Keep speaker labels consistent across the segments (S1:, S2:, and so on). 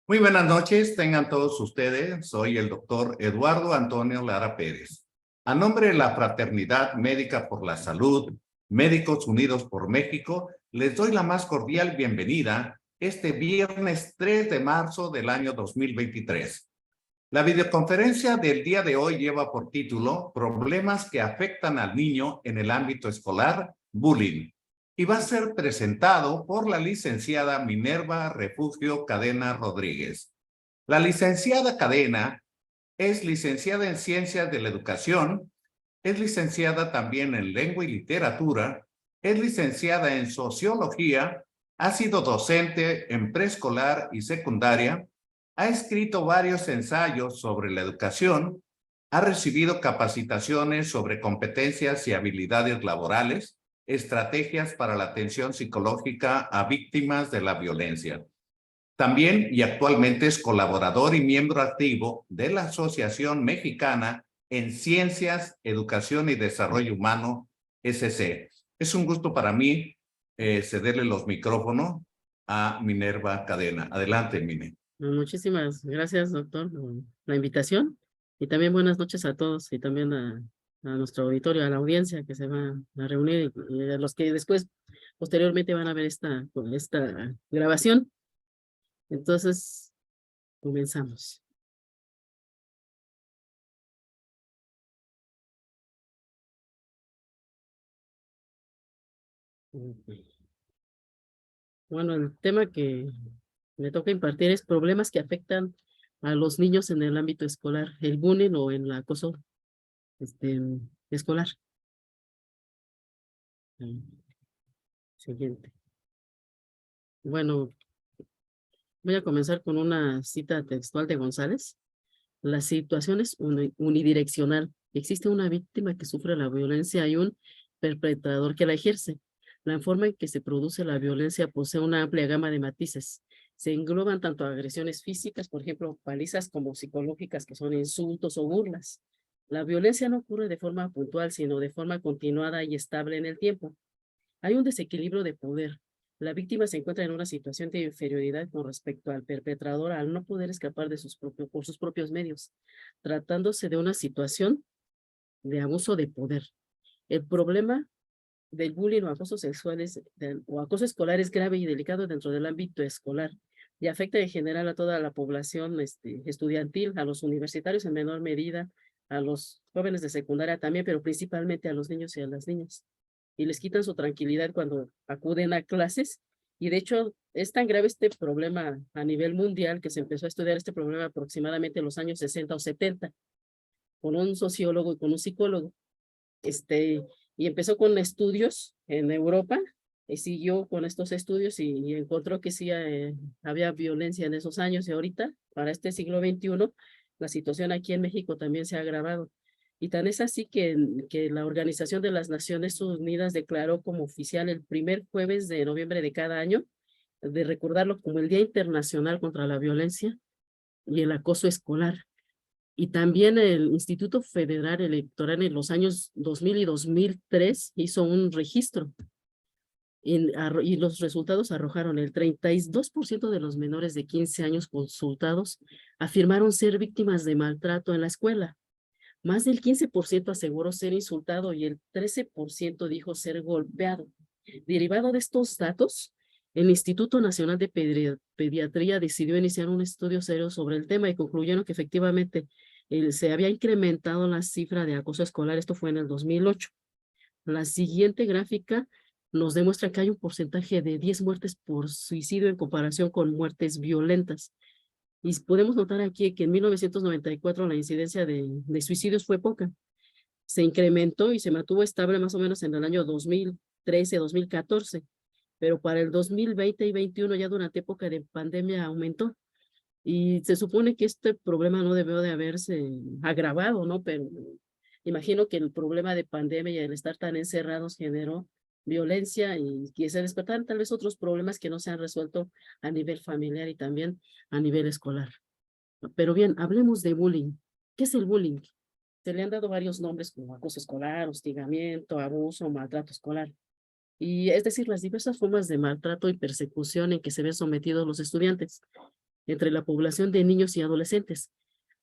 S1: Muy buenas noches, tengan todos ustedes. Soy el doctor Eduardo Antonio Lara Pérez. A nombre de la Fraternidad Médica por la Salud, Médicos Unidos por México, les doy la más cordial bienvenida este viernes 3 de marzo del año 2023. La videoconferencia del día de hoy lleva por título Problemas que afectan al niño en el ámbito escolar, bullying, y va a ser presentado por la licenciada Minerva Refugio Cadena Rodríguez. La licenciada Cadena es licenciada en Ciencias de la Educación, es licenciada también en Lengua y Literatura, es licenciada en Sociología, ha sido docente en preescolar y secundaria, ha escrito varios ensayos sobre la educación, ha recibido capacitaciones sobre competencias y habilidades laborales, estrategias para la atención psicológica a víctimas de la violencia. También y actualmente es colaborador y miembro activo de la Asociación Mexicana en Ciencias, Educación y Desarrollo Humano, SC. Es un gusto para mí cederle los micrófonos a Minerva Cadena. Adelante, Mine.
S2: Muchísimas gracias, doctor, por la invitación y también buenas noches a todos y también a nuestro auditorio, a la audiencia que se va a reunir y a los que después, posteriormente van a ver esta grabación. Entonces, comenzamos. Bueno, el tema que me toca impartir es problemas que afectan a los niños en el ámbito escolar, el bullying o el acoso escolar. Siguiente. Bueno, voy a comenzar con una cita textual de González. La situación es unidireccional. Existe una víctima que sufre la violencia y un perpetrador que la ejerce. La forma en que se produce la violencia posee una amplia gama de matices. Se engloban tanto agresiones físicas, por ejemplo, palizas, como psicológicas, que son insultos o burlas. La violencia no ocurre de forma puntual, sino de forma continuada y estable en el tiempo. Hay un desequilibrio de poder. La víctima se encuentra en una situación de inferioridad con respecto al perpetrador al no poder escapar de por sus propios medios, tratándose de una situación de abuso de poder. El problema del bullying o acoso sexual o acoso escolar es grave y delicado dentro del ámbito escolar y afecta en general a toda la población estudiantil, a los universitarios en menor medida, a los jóvenes de secundaria también, pero principalmente a los niños y a las niñas. Y les quitan su tranquilidad cuando acuden a clases. Y de hecho, es tan grave este problema a nivel mundial que se empezó a estudiar este problema aproximadamente en los años 60 o 70, con un sociólogo y con un psicólogo. Y empezó con estudios en Europa, y siguió con estos estudios y encontró que sí había violencia en esos años, y ahorita, para este siglo XXI, la situación aquí en México también se ha agravado. Y tan es así que la Organización de las Naciones Unidas declaró como oficial el primer jueves de noviembre de cada año, de recordarlo como el Día Internacional contra la Violencia y el Acoso Escolar. Y también el Instituto Federal Electoral en los años 2000 y 2003 hizo un registro y los resultados arrojaron el 32% de los menores de 15 años consultados afirmaron ser víctimas de maltrato en la escuela. Más del 15% aseguró ser insultado y el 13% dijo ser golpeado. Derivado de estos datos, el Instituto Nacional de Pediatría decidió iniciar un estudio serio sobre el tema y concluyeron que efectivamente se había incrementado la cifra de acoso escolar. Esto fue en el 2008. La siguiente gráfica nos demuestra que hay un porcentaje de 10 muertes por suicidio en comparación con muertes violentas. Y podemos notar aquí que en 1994 la incidencia de suicidios fue poca. Se incrementó y se mantuvo estable más o menos en el año 2013, 2014. Pero para el 2020 y 2021, ya durante época de pandemia, aumentó. Y se supone que este problema no debió de haberse agravado, ¿no? Pero imagino que el problema de pandemia y el estar tan encerrados generó violencia y que se despertaron tal vez otros problemas que no se han resuelto a nivel familiar y también a nivel escolar. Pero bien, hablemos de bullying. ¿Qué es el bullying? Se le han dado varios nombres como acoso escolar, hostigamiento, abuso, maltrato escolar. Y es decir, las diversas formas de maltrato y persecución en que se ven sometidos los estudiantes. entre la población de niños y adolescentes.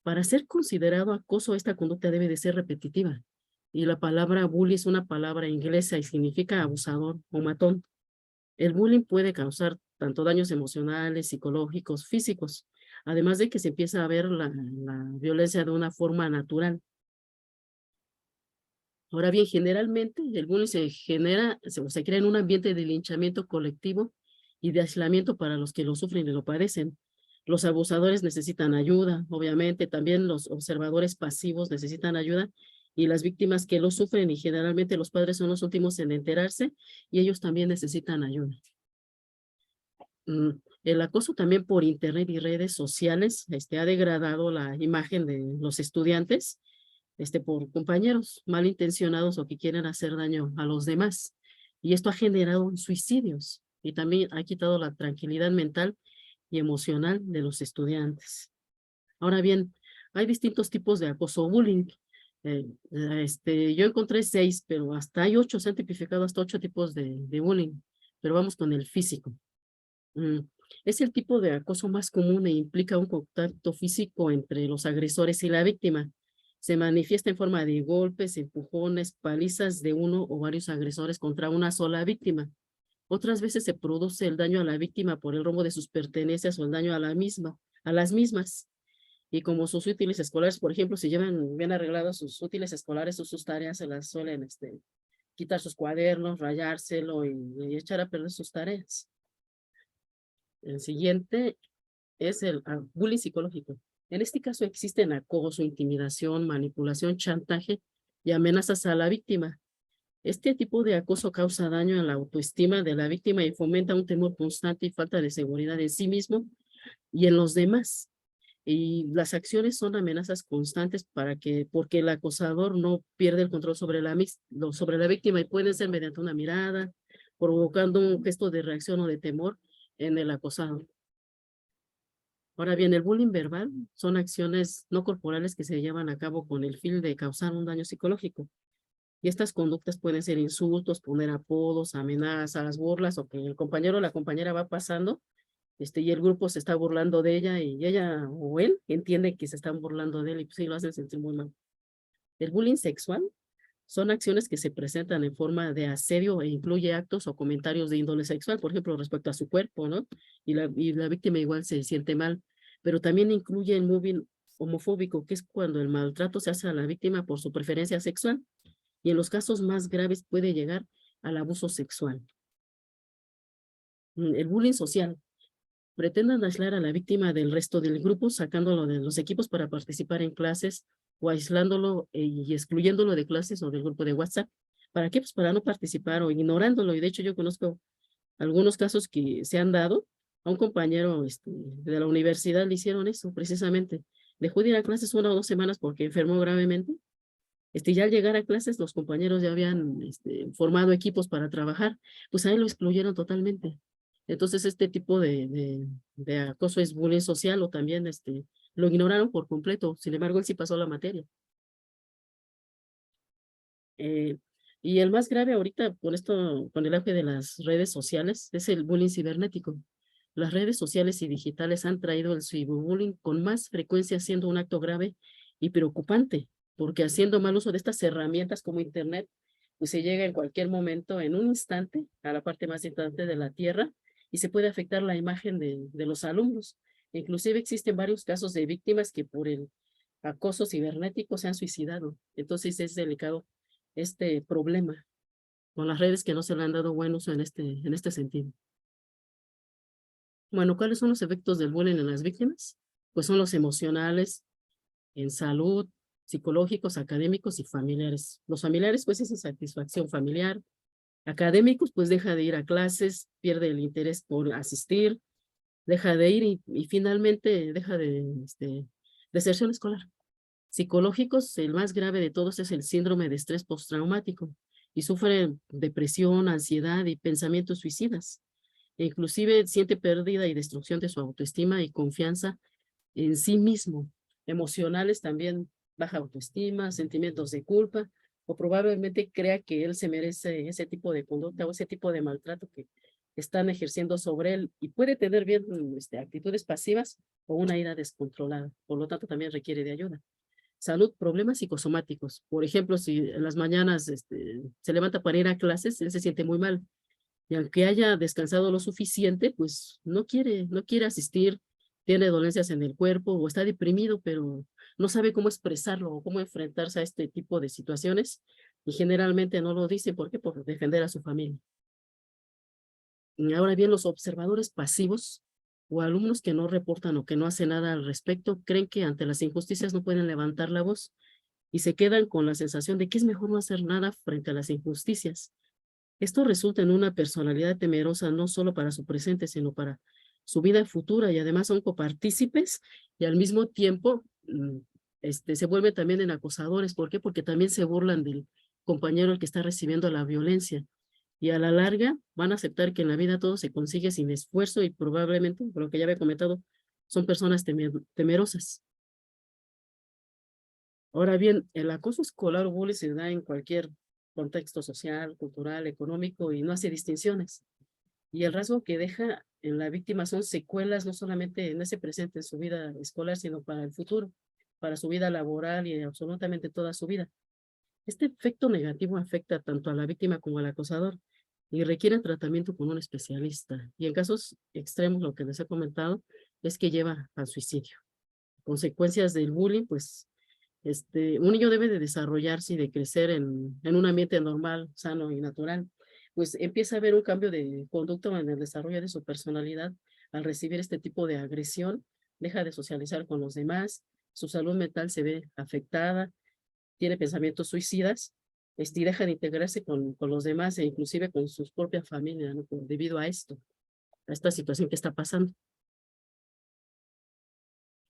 S2: Para ser considerado acoso, esta conducta debe de ser repetitiva. Y la palabra bully es una palabra inglesa y significa abusador o matón. El bullying puede causar tanto daños emocionales, psicológicos, físicos, además de que se empieza a ver la violencia de una forma natural. Ahora bien, generalmente el bullying se genera, se crea en un ambiente de linchamiento colectivo y de aislamiento para los que lo sufren y lo padecen. Los abusadores necesitan ayuda, obviamente, también los observadores pasivos necesitan ayuda y las víctimas que lo sufren y generalmente los padres son los últimos en enterarse y ellos también necesitan ayuda. El acoso también por internet y redes sociales ha degradado la imagen de los estudiantes por compañeros malintencionados o que quieren hacer daño a los demás. Y esto ha generado suicidios y también ha quitado la tranquilidad mental y emocional de los estudiantes. Ahora bien, hay distintos tipos de acoso bullying. Yo encontré 6, pero hasta hay 8, se han tipificado hasta 8 tipos de bullying. Pero vamos con el físico. Es el tipo de acoso más común e implica un contacto físico entre los agresores y la víctima. Se manifiesta en forma de golpes, empujones, palizas de uno o varios agresores contra una sola víctima. Otras veces se produce el daño a la víctima por el robo de sus pertenencias o el daño a las mismas. Y como sus útiles escolares, por ejemplo, si llevan bien arreglados sus útiles escolares o sus tareas, se las suelen quitar sus cuadernos, rayárselo y echar a perder sus tareas. El siguiente es el bullying psicológico. En este caso existen acoso, intimidación, manipulación, chantaje y amenazas a la víctima. Este tipo de acoso causa daño a la autoestima de la víctima y fomenta un temor constante y falta de seguridad en sí mismo y en los demás. Y las acciones son amenazas constantes porque el acosador no pierde el control sobre la víctima y pueden ser mediante una mirada, provocando un gesto de reacción o de temor en el acosado. Ahora bien, el bullying verbal son acciones no corporales que se llevan a cabo con el fin de causar un daño psicológico. Y estas conductas pueden ser insultos, poner apodos, amenazas, burlas, o que el compañero o la compañera va pasando, y el grupo se está burlando de ella y ella o él entiende que se están burlando de él y pues sí lo hacen sentir muy mal. El bullying sexual son acciones que se presentan en forma de asedio e incluye actos o comentarios de índole sexual, por ejemplo, respecto a su cuerpo, ¿no? Y la víctima igual se siente mal, pero también incluye el mobbing homofóbico, que es cuando el maltrato se hace a la víctima por su preferencia sexual, y en los casos más graves puede llegar al abuso sexual. El bullying social. Pretenden aislar a la víctima del resto del grupo, sacándolo de los equipos para participar en clases o aislándolo y excluyéndolo de clases o del grupo de WhatsApp. ¿Para qué? Pues para no participar o ignorándolo. Y de hecho yo conozco algunos casos que se han dado. A un compañero de la universidad le hicieron eso precisamente. Dejó de ir a clases 1 o 2 semanas porque enfermó gravemente. Ya al llegar a clases, los compañeros ya habían formado equipos para trabajar, pues a él lo excluyeron totalmente. Entonces, este tipo de acoso es bullying social o también lo ignoraron por completo. Sin embargo, él sí pasó la materia. Y el más grave ahorita con el auge de las redes sociales, es el bullying cibernético. Las redes sociales y digitales han traído el ciberbullying con más frecuencia, siendo un acto grave y preocupante, porque haciendo mal uso de estas herramientas como Internet, pues se llega en cualquier momento, en un instante, a la parte más distante de la Tierra y se puede afectar la imagen de los alumnos. Inclusive existen varios casos de víctimas que por el acoso cibernético se han suicidado. Entonces es delicado este problema con las redes que no se le han dado buen uso en este sentido. Bueno, ¿cuáles son los efectos del bullying en las víctimas? Pues son los emocionales, en salud, psicológicos, académicos y familiares. Los familiares, pues es insatisfacción familiar. Académicos, pues deja de ir a clases, pierde el interés por asistir, deja de ir y finalmente deja de deserción escolar. Psicológicos, el más grave de todos es el síndrome de estrés postraumático y sufre depresión, ansiedad y pensamientos suicidas. E inclusive siente pérdida y destrucción de su autoestima y confianza en sí mismo. Emocionales también, baja autoestima, sentimientos de culpa, o probablemente crea que él se merece ese tipo de conducta o ese tipo de maltrato que están ejerciendo sobre él y puede tener bien actitudes pasivas o una ira descontrolada. Por lo tanto, también requiere de ayuda. Salud, problemas psicosomáticos. Por ejemplo, si en las mañanas se levanta para ir a clases, él se siente muy mal. Y aunque haya descansado lo suficiente, pues no quiere asistir, tiene dolencias en el cuerpo o está deprimido, pero no sabe cómo expresarlo o cómo enfrentarse a este tipo de situaciones. Y generalmente no lo dice. ¿Por qué? Por defender a su familia. Ahora bien, los observadores pasivos o alumnos que no reportan o que no hacen nada al respecto creen que ante las injusticias no pueden levantar la voz y se quedan con la sensación de que es mejor no hacer nada frente a las injusticias. Esto resulta en una personalidad temerosa no solo para su presente, sino para su vida futura, y además son copartícipes y al mismo tiempo se vuelven también en acosadores. ¿Por qué? Porque también se burlan del compañero al que está recibiendo la violencia. Y a la larga van a aceptar que en la vida todo se consigue sin esfuerzo y probablemente, por lo que ya había comentado, son personas temerosas. Ahora bien, el acoso escolar o bullying se da en cualquier contexto social, cultural, económico y no hace distinciones. Y el rasgo que deja en la víctima son secuelas no solamente en ese presente, en su vida escolar, sino para el futuro, para su vida laboral y absolutamente toda su vida. Este efecto negativo afecta tanto a la víctima como al acosador y requiere tratamiento con un especialista. Y en casos extremos, lo que les he comentado, es que lleva al suicidio. Consecuencias del bullying, pues un niño debe de desarrollarse y de crecer en un ambiente normal, sano y natural. Pues empieza a haber un cambio de conducta en el desarrollo de su personalidad al recibir este tipo de agresión, deja de socializar con los demás, su salud mental se ve afectada, tiene pensamientos suicidas, y deja de integrarse con los demás e inclusive con sus propias familias, ¿no? Debido a esto, a esta situación que está pasando.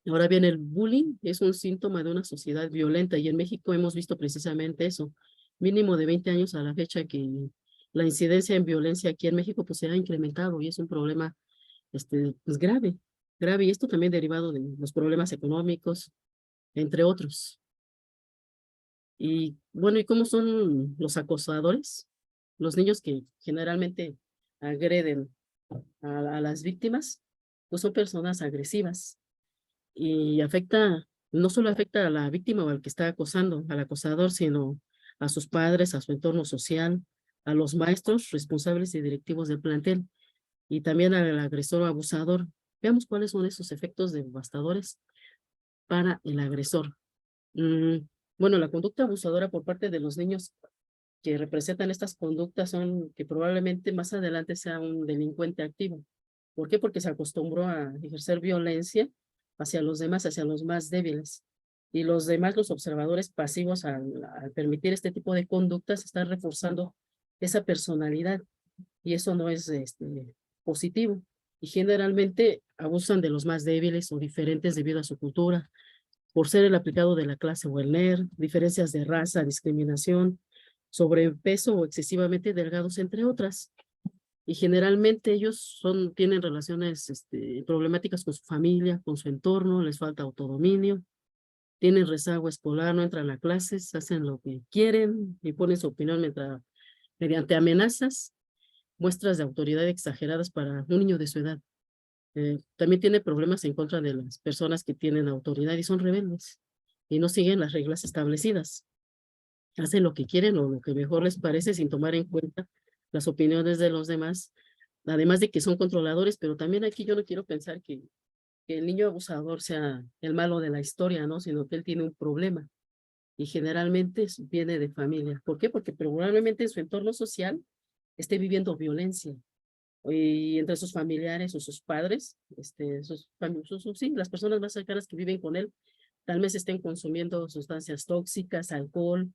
S2: Ahora bien, el bullying es un síntoma de una sociedad violenta y en México hemos visto precisamente eso, mínimo de 20 años a la fecha que la incidencia en violencia aquí en México pues se ha incrementado y es un problema pues grave, grave, y esto también derivado de los problemas económicos, entre otros. Y bueno, ¿y cómo son los acosadores? Los niños que generalmente agreden a las víctimas, pues son personas agresivas y no solo afecta a la víctima o al que está acosando, al acosador, sino a sus padres, a su entorno social, a los maestros responsables y directivos del plantel y también al agresor o abusador. Veamos cuáles son esos efectos devastadores para el agresor. Mm, bueno, la conducta abusadora por parte de los niños que representan estas conductas son que probablemente más adelante sea un delincuente activo. ¿Por qué? Porque se acostumbró a ejercer violencia hacia los demás, hacia los más débiles. Y los demás, los observadores pasivos, al permitir este tipo de conductas, están reforzando esa personalidad y eso no es positivo. Y generalmente abusan de los más débiles o diferentes debido a su cultura, por ser el aplicado de la clase o el NER, diferencias de raza, discriminación, sobrepeso o excesivamente delgados, entre otras. Y generalmente ellos tienen relaciones problemáticas con su familia, con su entorno, les falta autodominio, tienen rezago escolar, no entran a clases, hacen lo que quieren y ponen su opinión mediante amenazas, muestras de autoridad exageradas para un niño de su edad. También tiene problemas en contra de las personas que tienen autoridad y son rebeldes y no siguen las reglas establecidas. Hacen lo que quieren o lo que mejor les parece sin tomar en cuenta las opiniones de los demás, además de que son controladores, pero también aquí yo no quiero pensar que el niño abusador sea el malo de la historia, ¿no? Sino que él tiene un problema y generalmente viene de familia. ¿Por qué? Porque probablemente en su entorno social esté viviendo violencia y entre sus familiares o sus padres, sí, las personas más cercanas que viven con él, tal vez estén consumiendo sustancias tóxicas, alcohol,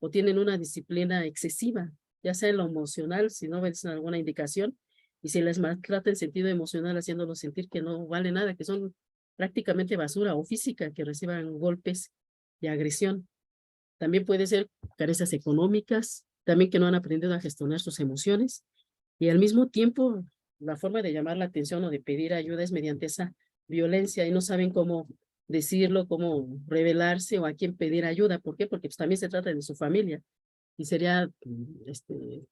S2: o tienen una disciplina excesiva, ya sea en lo emocional, si no ven alguna indicación, y si les maltrata en sentido emocional, haciéndolos sentir que no vale nada, que son prácticamente basura, o física, que reciban golpes y agresión. También puede ser carencias económicas, también que no han aprendido a gestionar sus emociones, y al mismo tiempo la forma de llamar la atención o de pedir ayuda es mediante esa violencia y no saben cómo decirlo, cómo revelarse o a quién pedir ayuda. ¿Por qué? Porque pues, también se trata de su familia y sería,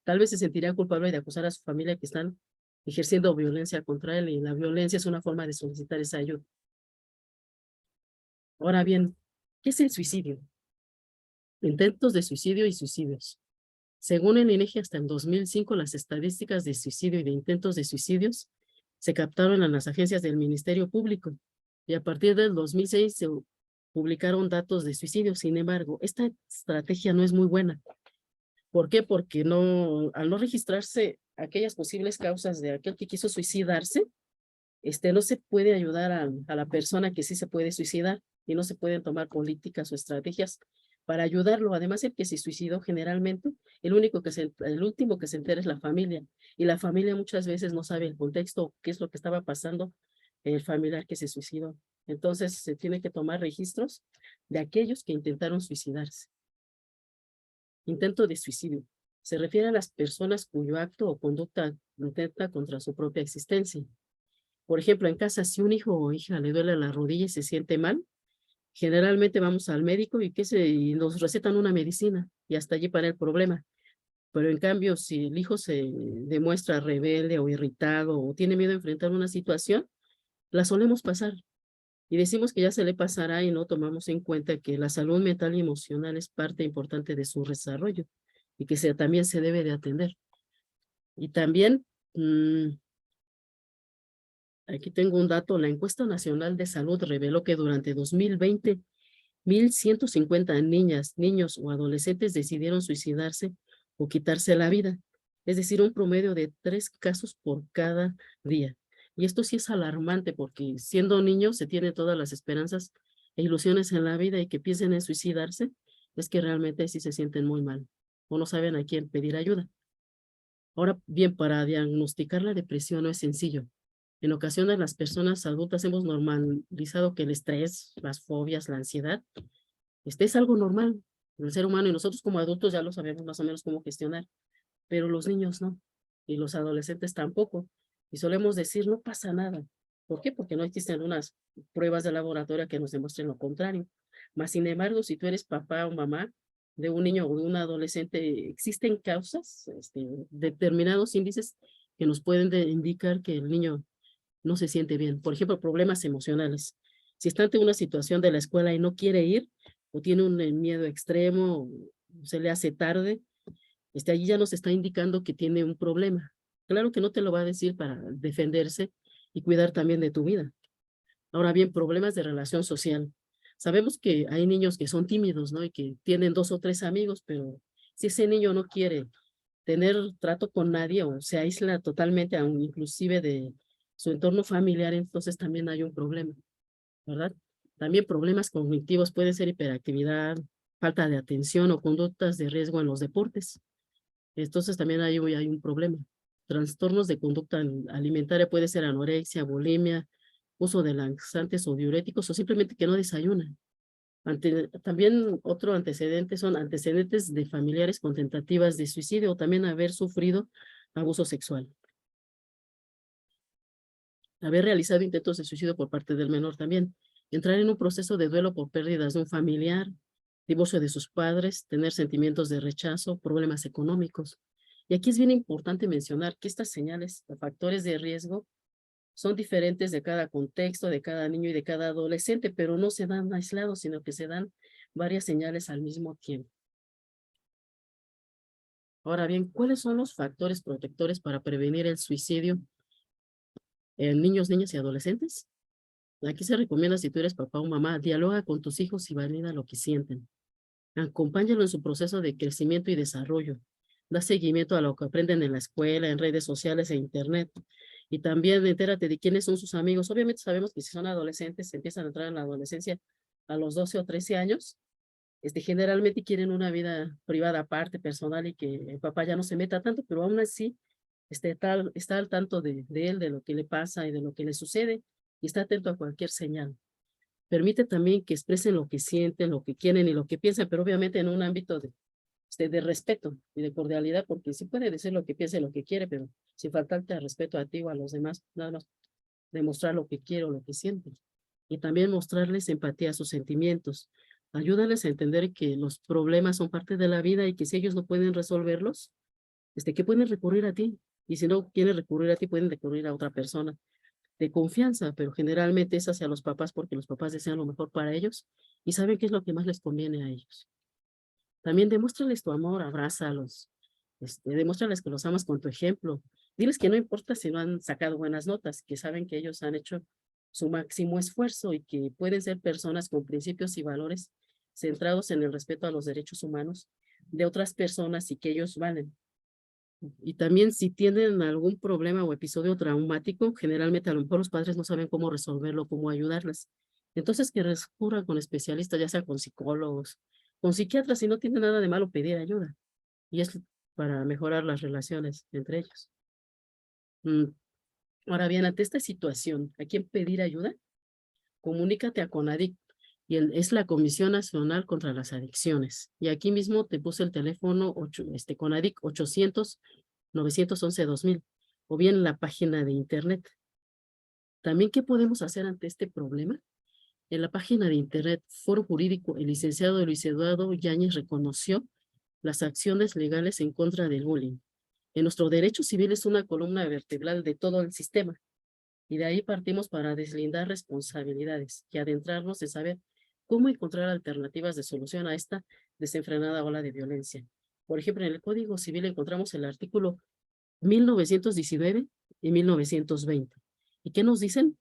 S2: tal vez se sentiría culpable de acusar a su familia que están ejerciendo violencia contra él, y la violencia es una forma de solicitar esa ayuda. Ahora bien, ¿qué es el suicidio? Intentos de suicidio y suicidios. Según el INEGI, hasta el 2005, las estadísticas de suicidio y de intentos de suicidios se captaron en las agencias del Ministerio Público, y a partir del 2006 se publicaron datos de suicidio. Sin embargo, esta estrategia no es muy buena. ¿Por qué? Porque al no registrarse aquellas posibles causas de aquel que quiso suicidarse, no se puede ayudar a la persona que sí se puede suicidar, y no se pueden tomar políticas o estrategias para ayudarlo. Además, el que se suicidó generalmente, el último que se entera es la familia, y la familia muchas veces no sabe el contexto, qué es lo que estaba pasando el familiar que se suicidó. Entonces, se tiene que tomar registros de aquellos que intentaron suicidarse. Intento de suicidio. Se refiere a las personas cuyo acto o conducta intenta contra su propia existencia. Por ejemplo, en casa, si un hijo o hija le duele la rodilla y se siente mal, generalmente vamos al médico y nos recetan una medicina, y hasta allí para el problema. Pero en cambio, si el hijo se demuestra rebelde o irritado o tiene miedo a enfrentar una situación, la solemos pasar y decimos que ya se le pasará, y no tomamos en cuenta que la salud mental y emocional es parte importante de su desarrollo, y que también se debe de atender. Y también, aquí tengo un dato: la Encuesta Nacional de Salud reveló que durante 2020, 1,150 niñas, niños o adolescentes decidieron suicidarse o quitarse la vida. Es decir, un promedio de 3 casos por cada día. Y esto sí es alarmante, porque siendo niños se tienen todas las esperanzas e ilusiones en la vida, y que piensen en suicidarse es que realmente sí se sienten muy mal o no saben a quién pedir ayuda. Ahora bien, para diagnosticar la depresión no es sencillo. En ocasiones las personas adultas hemos normalizado que el estrés, las fobias, la ansiedad, es algo normal en el ser humano, y nosotros como adultos ya lo sabemos más o menos cómo gestionar, pero los niños no, y los adolescentes tampoco. Y solemos decir, no pasa nada. ¿Por qué? Porque no existen unas pruebas de laboratorio que nos demuestren lo contrario. Mas, sin embargo, si tú eres papá o mamá de un niño o de un adolescente, existen causas, determinados índices que nos pueden indicar que el niño no se siente bien. Por ejemplo, problemas emocionales. Si está ante una situación de la escuela y no quiere ir, o tiene un miedo extremo, o se le hace tarde, allí ya nos está indicando que tiene un problema. Claro que no te lo va a decir para defenderse y cuidar también de tu vida. Ahora bien, problemas de relación social. Sabemos que hay niños que son tímidos, ¿no? Y que tienen 2 o 3 amigos, pero si ese niño no quiere tener trato con nadie o se aísla totalmente, aún inclusive de su entorno familiar, entonces también hay un problema, ¿verdad? También problemas cognitivos pueden ser hiperactividad, falta de atención o conductas de riesgo en los deportes. Entonces también hay un problema. Trastornos de conducta alimentaria puede ser anorexia, bulimia, uso de laxantes o diuréticos, o simplemente que no desayunan. También otro antecedente son antecedentes de familiares con tentativas de suicidio, o también haber sufrido abuso sexual. Haber realizado intentos de suicidio por parte del menor también. Entrar en un proceso de duelo por pérdidas de un familiar, divorcio de sus padres, tener sentimientos de rechazo, problemas económicos. Y aquí es bien importante mencionar que estas señales o factores de riesgo son diferentes de cada contexto, de cada niño y de cada adolescente, pero no se dan aislados, sino que se dan varias señales al mismo tiempo. Ahora bien, ¿cuáles son los factores protectores para prevenir el suicidio en niños, niñas y adolescentes? Aquí se recomienda, si tú eres papá o mamá, dialoga con tus hijos y valida lo que sienten. Acompáñalo en su proceso de crecimiento y desarrollo. Da seguimiento a lo que aprenden en la escuela, en redes sociales e internet. Y también entérate de quiénes son sus amigos. Obviamente sabemos que si son adolescentes, empiezan a entrar en la adolescencia a los 12 o 13 años. Generalmente quieren una vida privada aparte, personal, y que el papá ya no se meta tanto, pero aún así está al tanto de él, de lo que le pasa y de lo que le sucede, y está atento a cualquier señal. Permite también que expresen lo que sienten, lo que quieren y lo que piensan, pero obviamente en un ámbito de respeto y de cordialidad, porque sí puede decir lo que piensa y lo que quiere, pero sin faltarte al respeto a ti o a los demás, nada más demostrar lo que quiere o lo que siente. Y también mostrarles empatía a sus sentimientos. Ayúdales a entender que los problemas son parte de la vida, y que si ellos no pueden resolverlos, que pueden recurrir a ti. Y si no quieren recurrir a ti, pueden recurrir a otra persona de confianza, pero generalmente es hacia los papás porque los papás desean lo mejor para ellos y saben qué es lo que más les conviene a ellos. También demuéstrales tu amor, abrázalos, demuéstrales que los amas con tu ejemplo. Diles que no importa si no han sacado buenas notas, que saben que ellos han hecho su máximo esfuerzo y que pueden ser personas con principios y valores centrados en el respeto a los derechos humanos de otras personas y que ellos valen. Y también si tienen algún problema o episodio traumático, generalmente a lo mejor los padres no saben cómo resolverlo, cómo ayudarles. Entonces que recurran con especialistas, ya sea con psicólogos, con psiquiatras, si no tiene nada de malo pedir ayuda. Y es para mejorar las relaciones entre ellos. Ahora bien, ante esta situación, ¿a quién pedir ayuda? Comunícate a CONADIC, y es la Comisión Nacional contra las Adicciones. Y aquí mismo te puse el teléfono CONADIC 800-911-2000, o bien la página de internet. También, ¿qué podemos hacer ante este problema? En la página de internet Foro Jurídico, el licenciado Luis Eduardo Yáñez reconoció las acciones legales en contra del bullying. En nuestro derecho civil es una columna vertebral de todo el sistema, y de ahí partimos para deslindar responsabilidades y adentrarnos en saber cómo encontrar alternativas de solución a esta desenfrenada ola de violencia. Por ejemplo, en el Código Civil encontramos el artículo 1919 y 1920. ¿Y qué nos dicen?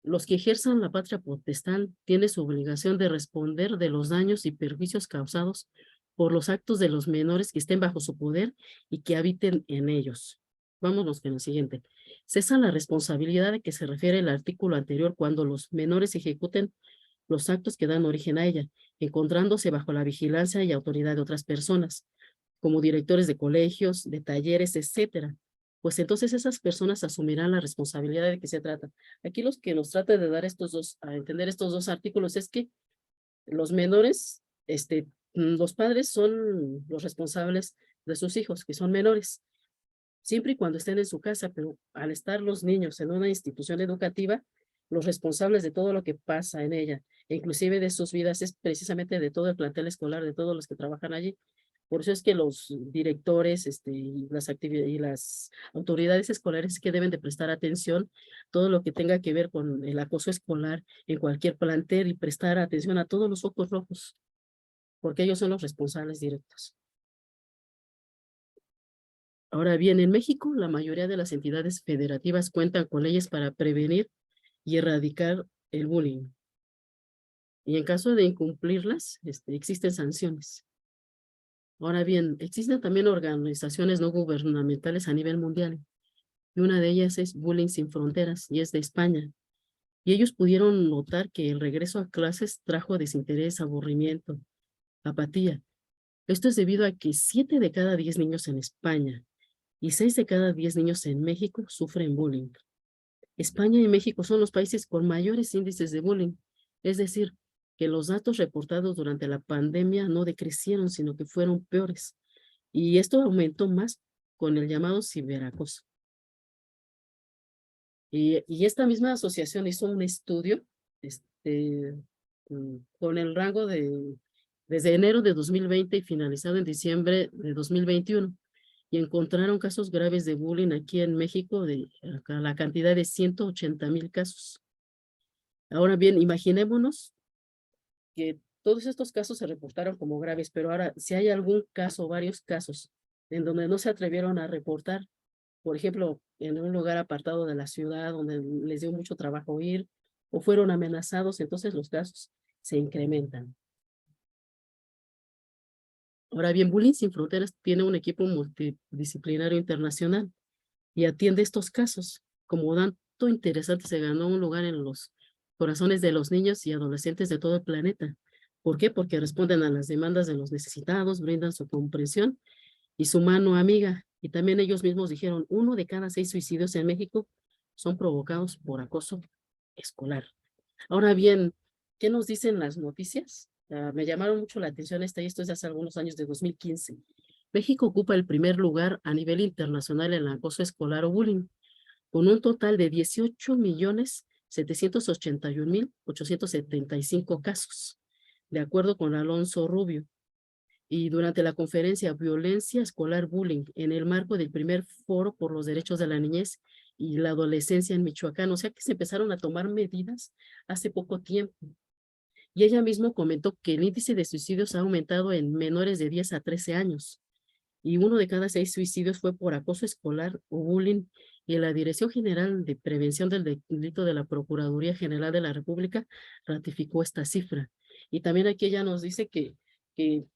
S2: Los que ejerzan la patria potestad tienen su obligación de responder de los daños y perjuicios causados por los actos de los menores que estén bajo su poder y que habiten en ellos. Vámonos con el siguiente. Cesa la responsabilidad de que se refiere el artículo anterior cuando los menores ejecuten los actos que dan origen a ella, encontrándose bajo la vigilancia y autoridad de otras personas, como directores de colegios, de talleres, etcétera. Pues entonces esas personas asumirán la responsabilidad de que se trata. Aquí los que nos trata de dar a entender estos dos artículos es que los menores, los padres son los responsables de sus hijos, que son menores, siempre y cuando estén en su casa, pero al estar los niños en una institución educativa, los responsables de todo lo que pasa en ella, e inclusive de sus vidas, es precisamente de todo el plantel escolar, de todos los que trabajan allí. Por eso es que los directores y las autoridades escolares que deben de prestar atención todo lo que tenga que ver con el acoso escolar en cualquier plantel y prestar atención a todos los focos rojos, porque ellos son los responsables directos. Ahora bien, en México, la mayoría de las entidades federativas cuentan con leyes para prevenir y erradicar el bullying. Y en caso de incumplirlas, existen sanciones. Ahora bien, existen también organizaciones no gubernamentales a nivel mundial. Y una de ellas es Bullying Sin Fronteras, y es de España. Y ellos pudieron notar que el regreso a clases trajo desinterés, aburrimiento, apatía. Esto es debido a que 7 de cada 10 niños en España y 6 de cada 10 niños en México sufren bullying. España y México son los países con mayores índices de bullying, es decir, que los datos reportados durante la pandemia no decrecieron, sino que fueron peores. Y esto aumentó más con el llamado ciberacoso. Y esta misma asociación hizo un estudio con el rango desde enero de 2020 y finalizado en diciembre de 2021. Y encontraron casos graves de bullying aquí en México de la cantidad de 180,000 casos. Ahora bien, imaginémonos que todos estos casos se reportaron como graves, pero ahora si hay algún caso, varios casos, en donde no se atrevieron a reportar, por ejemplo, en un lugar apartado de la ciudad donde les dio mucho trabajo ir, o fueron amenazados, entonces los casos se incrementan. Ahora bien, Bullying Sin Fronteras tiene un equipo multidisciplinario internacional y atiende estos casos. Como dato interesante, se ganó un lugar en los corazones de los niños y adolescentes de todo el planeta. ¿Por qué? Porque responden a las demandas de los necesitados, brindan su comprensión y su mano amiga. Y también ellos mismos dijeron, 1 de cada 6 suicidios en México son provocados por acoso escolar. Ahora bien, ¿qué nos dicen las noticias? Me llamaron mucho la atención y esto es de hace algunos años, de 2015. México ocupa el primer lugar a nivel internacional en el acoso escolar o bullying, con un total de 18,781,875 casos, de acuerdo con Alonso Rubio. Y durante la conferencia Violencia Escolar Bullying, en el marco del primer foro por los derechos de la niñez y la adolescencia en Michoacán, o sea que se empezaron a tomar medidas hace poco tiempo. Y ella misma comentó que el índice de suicidios ha aumentado en menores de 10 a 13 años y 1 de cada 6 suicidios fue por acoso escolar o bullying. Y la Dirección General de Prevención del Delito de la Procuraduría General de la República ratificó esta cifra. Y también aquí ella nos dice que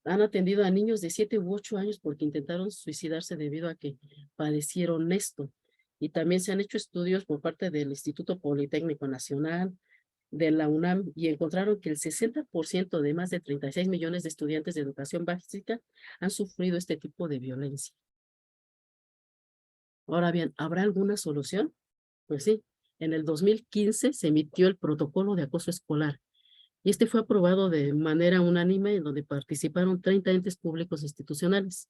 S2: han atendido a niños de 7 u 8 años porque intentaron suicidarse debido a que padecieron esto. Y también se han hecho estudios por parte del Instituto Politécnico Nacional, de la UNAM, y encontraron que el 60% de más de 36 millones de estudiantes de educación básica han sufrido este tipo de violencia. Ahora bien, ¿habrá alguna solución? Pues sí, en el 2015 se emitió el protocolo de acoso escolar y este fue aprobado de manera unánime en donde participaron 30 entes públicos institucionales.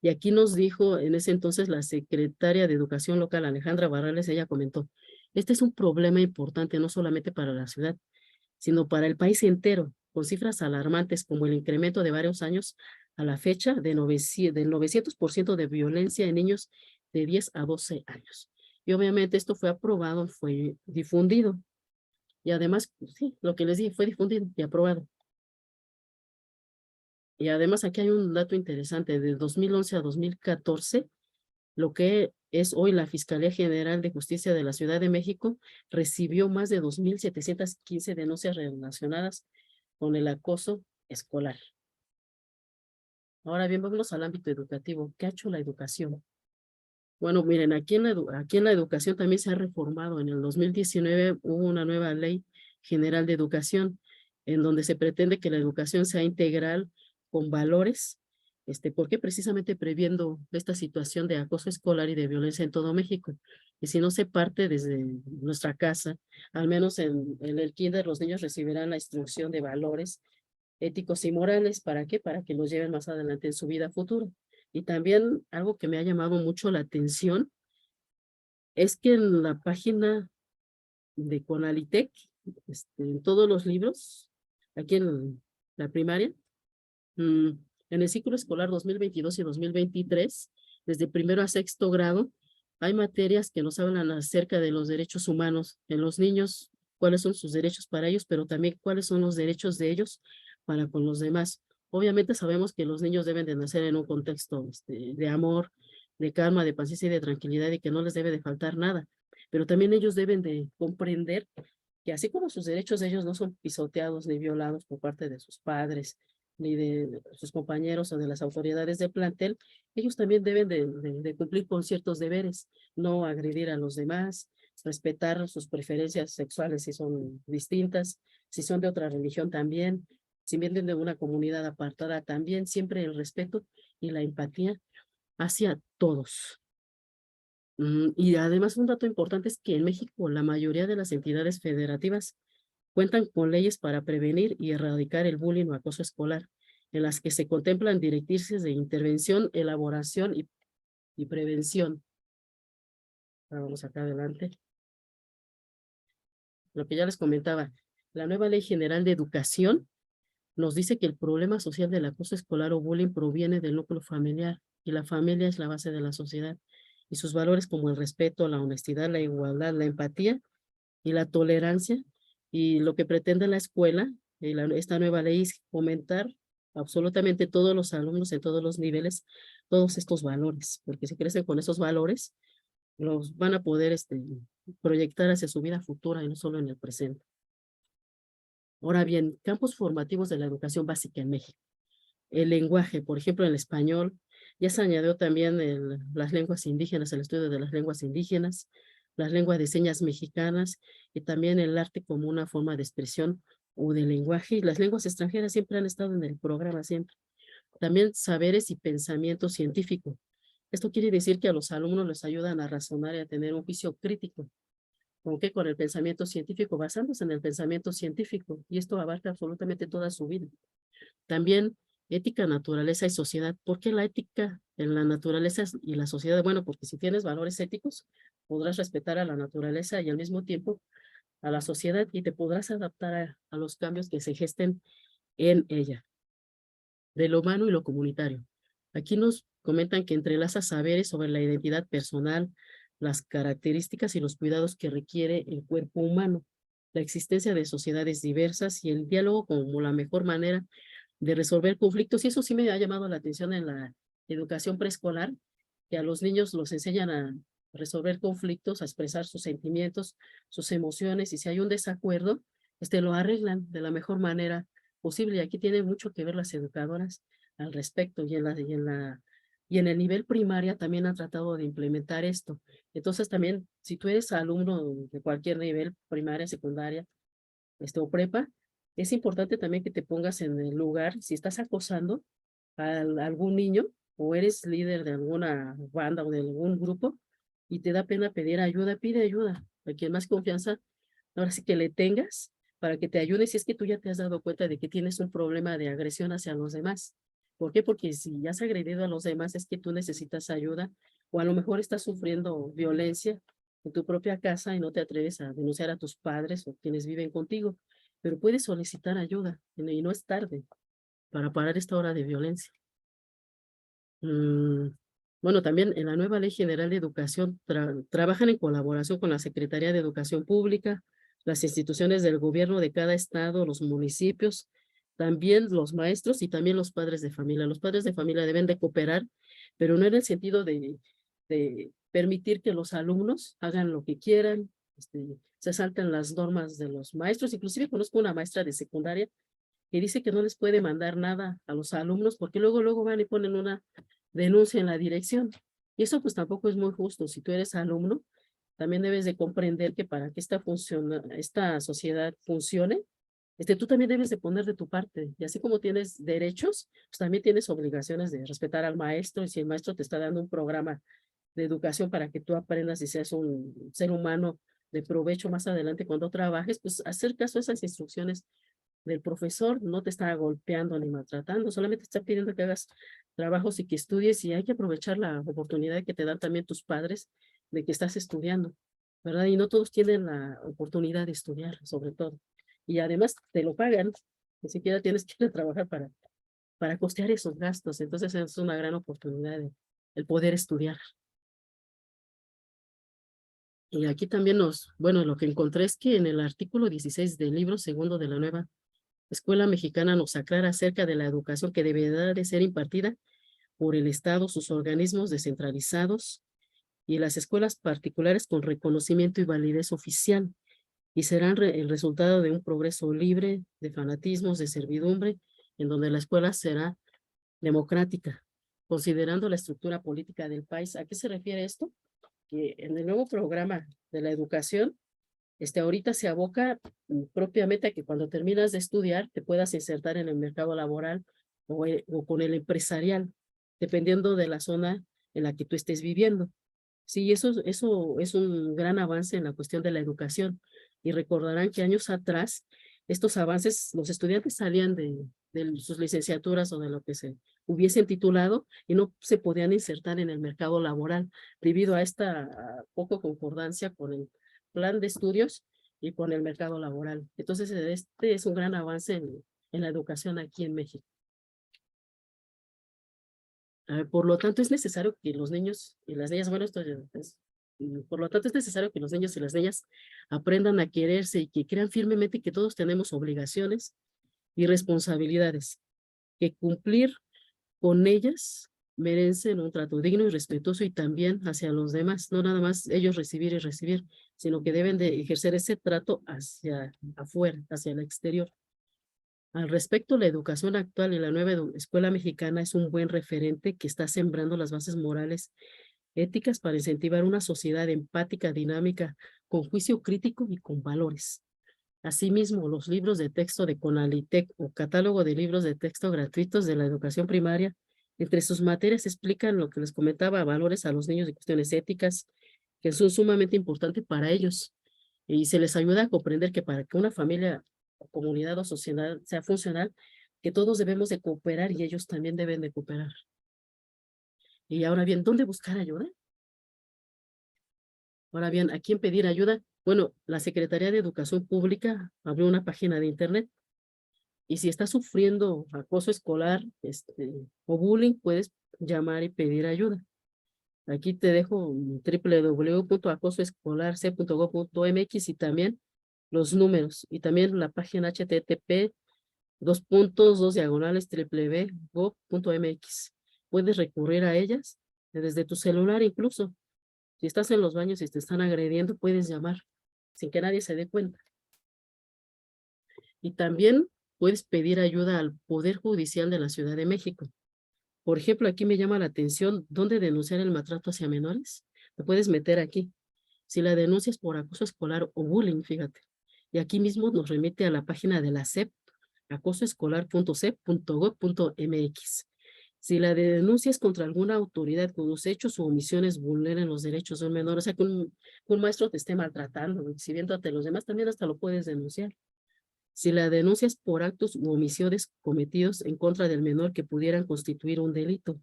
S2: Y aquí nos dijo en ese entonces la secretaria de Educación local, Alejandra Barrales, ella comentó, este es un problema importante no solamente para la ciudad, sino para el país entero, con cifras alarmantes como el incremento de varios años a la fecha del 900% de violencia en niños de 10 a 12 años. Y obviamente esto fue aprobado, fue difundido. Y además, sí, lo que les dije, fue difundido y aprobado. Y además aquí hay un dato interesante, de 2011 a 2014, lo que es hoy la Fiscalía General de Justicia de la Ciudad de México recibió más de 2,715 denuncias relacionadas con el acoso escolar. Ahora bien, vámonos al ámbito educativo. ¿Qué ha hecho la educación? Bueno, miren, aquí en la educación también se ha reformado. En el 2019 hubo una nueva ley general de educación en donde se pretende que la educación sea integral con valores, porque precisamente previendo esta situación de acoso escolar y de violencia en todo México. Y si no se parte desde nuestra casa, al menos en el kinder los niños recibirán la instrucción de valores éticos y morales. ¿Para qué? Para que los lleven más adelante en su vida futura. Y también algo que me ha llamado mucho la atención es que en la página de Conalitec, en todos los libros, aquí en la primaria, en el ciclo escolar 2022 y 2023, desde primero a sexto grado, hay materias que nos hablan acerca de los derechos humanos en los niños, cuáles son sus derechos para ellos, pero también cuáles son los derechos de ellos para con los demás. Obviamente sabemos que los niños deben de nacer en un contexto de amor, de calma, de paciencia y de tranquilidad y que no les debe de faltar nada, pero también ellos deben de comprender que así como sus derechos ellos no son pisoteados ni violados por parte de sus padres, ni de sus compañeros o de las autoridades del plantel, ellos también deben de cumplir con ciertos deberes, no agredir a los demás, respetar sus preferencias sexuales si son distintas, si son de otra religión también, si vienen de una comunidad apartada también, siempre el respeto y la empatía hacia todos. Y además un dato importante es que en México la mayoría de las entidades federativas cuentan con leyes para prevenir y erradicar el bullying o acoso escolar, en las que se contemplan directrices de intervención, elaboración y prevención. Ahora vamos acá adelante. Lo que ya les comentaba, la nueva Ley General de Educación nos dice que el problema social del acoso escolar o bullying proviene del núcleo familiar y la familia es la base de la sociedad y sus valores como el respeto, la honestidad, la igualdad, la empatía y la tolerancia. Y lo que pretende la escuela, esta nueva ley, es fomentar absolutamente todos los alumnos en todos los niveles, todos estos valores, porque si crecen con esos valores, los van a poder proyectar hacia su vida futura y no solo en el presente. Ahora bien, campos formativos de la educación básica en México. El lenguaje, por ejemplo, el español, ya se añadió también las lenguas indígenas, el estudio de las lenguas indígenas, las lenguas de señas mexicanas y también el arte como una forma de expresión o de lenguaje. Y las lenguas extranjeras siempre han estado en el programa, siempre. También saberes y pensamiento científico. Esto quiere decir que a los alumnos les ayudan a razonar y a tener un juicio crítico, ¿con qué? Con el pensamiento científico, basándose en el pensamiento científico, y esto abarca absolutamente toda su vida. También ética, naturaleza y sociedad. ¿Por qué la ética en la naturaleza y la sociedad? Bueno, porque si tienes valores éticos, podrás respetar a la naturaleza y al mismo tiempo a la sociedad y te podrás adaptar a los cambios que se gesten en ella. de lo humano y lo comunitario. Aquí nos comentan que entrelaza saberes sobre la identidad personal, las características y los cuidados que requiere el cuerpo humano, la existencia de sociedades diversas y el diálogo como la mejor manera de resolver conflictos. Y eso sí me ha llamado la atención en la educación preescolar, que a los niños los enseñan a resolver conflictos, a expresar sus sentimientos, sus emociones, y si hay un desacuerdo, lo arreglan de la mejor manera posible. Y aquí tiene mucho que ver las educadoras al respecto, y en el nivel primaria también han tratado de implementar esto. Entonces también, si tú eres alumno de cualquier nivel, primaria, secundaria, o prepa, es importante también que te pongas en el lugar, si estás acosando a algún niño o eres líder de alguna banda o de algún grupo y te da pena pedir ayuda, pide ayuda a quien más confianza, ahora sí que le tengas para que te ayude si es que tú ya te has dado cuenta de que tienes un problema de agresión hacia los demás. ¿Por qué? Porque si ya has agredido a los demás es que tú necesitas ayuda o a lo mejor estás sufriendo violencia en tu propia casa y no te atreves a denunciar a tus padres o quienes viven contigo, pero puedes solicitar ayuda y no es tarde para parar esta hora de violencia. Mm, Bueno, también en la nueva Ley General de Educación trabajan en colaboración con la Secretaría de Educación Pública, las instituciones del gobierno de cada estado, los municipios, también los maestros y también los padres de familia. Los padres de familia deben de cooperar, pero no en el sentido de permitir que los alumnos hagan lo que quieran, se salten las normas de los maestros. Inclusive conozco una maestra de secundaria que dice que no les puede mandar nada a los alumnos porque luego van y ponen una denuncia en la dirección. Y eso pues tampoco es muy justo. Si tú eres alumno, también debes de comprender que para que esta sociedad funcione, tú también debes de poner de tu parte. Y así como tienes derechos, pues también tienes obligaciones de respetar al maestro. Y si el maestro te está dando un programa de educación para que tú aprendas y seas un ser humano de provecho más adelante cuando trabajes, pues hacer caso a esas instrucciones del profesor, no te está golpeando ni maltratando, solamente está pidiendo que hagas trabajos y que estudies, y hay que aprovechar la oportunidad que te dan también tus padres de que estás estudiando, ¿verdad? Y no todos tienen la oportunidad de estudiar, sobre todo. Y además te lo pagan, ni siquiera tienes que ir a trabajar para costear esos gastos. Entonces es una gran oportunidad el poder estudiar. Y aquí también bueno, lo que encontré es que en el artículo 16 del libro segundo de la nueva Escuela Mexicana nos aclara acerca de la educación que deberá de ser impartida por el Estado, sus organismos descentralizados y las escuelas particulares con reconocimiento y validez oficial, y serán el resultado de un progreso libre de fanatismos, de servidumbre, en donde la escuela será democrática, considerando la estructura política del país. ¿A qué se refiere esto? Que en el nuevo programa de la educación, ahorita se aboca propiamente a que cuando terminas de estudiar te puedas insertar en el mercado laboral o con el empresarial, dependiendo de la zona en la que tú estés viviendo. Sí, eso es un gran avance en la cuestión de la educación. Y recordarán que años atrás, estos avances, los estudiantes salían de sus licenciaturas o de lo que se hubiesen titulado y no se podían insertar en el mercado laboral debido a esta poco concordancia con el plan de estudios y con el mercado laboral. Entonces, este es un gran avance en la educación aquí en México. Por lo tanto, es necesario que los niños y las niñas, bueno, por lo tanto, es necesario que los niños y las niñas aprendan a quererse y que crean firmemente que todos tenemos obligaciones y responsabilidades, que cumplir con ellas merecen un trato digno y respetuoso y también hacia los demás, no nada más ellos recibir y recibir, sino que deben de ejercer ese trato hacia afuera, hacia el exterior. Al respecto, la educación actual y la nueva escuela mexicana es un buen referente que está sembrando las bases morales, éticas para incentivar una sociedad empática, dinámica, con juicio crítico y con valores. Asimismo, los libros de texto de CONALITEC o catálogo de libros de texto gratuitos de la educación primaria, entre sus materias explican lo que les comentaba, valores a los niños y cuestiones éticas, que son sumamente importantes para ellos. Y se les ayuda a comprender que para que una familia, o comunidad o sociedad sea funcional, que todos debemos de cooperar y ellos también deben de cooperar. Y ahora bien, ¿dónde buscar ayuda? Ahora bien, ¿a quién pedir ayuda? Bueno, la Secretaría de Educación Pública abrió una página de internet Y si estás sufriendo acoso escolar, o bullying, puedes llamar y pedir ayuda. Aquí te dejo www.acosoescolarc.gov.mx y también los números y también la página http://www.gov.mx. Puedes recurrir a ellas desde tu celular incluso. Si estás en los baños y te están agrediendo, puedes llamar sin que nadie se dé cuenta. Y también puedes pedir ayuda al Poder Judicial de la Ciudad de México. Por ejemplo, aquí me llama la atención dónde denunciar el maltrato hacia menores. Te puedes meter aquí. Si la denuncia es por acoso escolar o bullying, fíjate. Y aquí mismo nos remite a la página de la SEP, acosoescolar.cep.gov.mx. Si la denuncia es contra alguna autoridad cuyos hechos o omisiones vulneren los derechos de un menor, o sea, que un maestro te esté maltratando, exhibiendo ante los demás, también hasta lo puedes denunciar. Si la denuncia es por actos u omisiones cometidos en contra del menor que pudieran constituir un delito.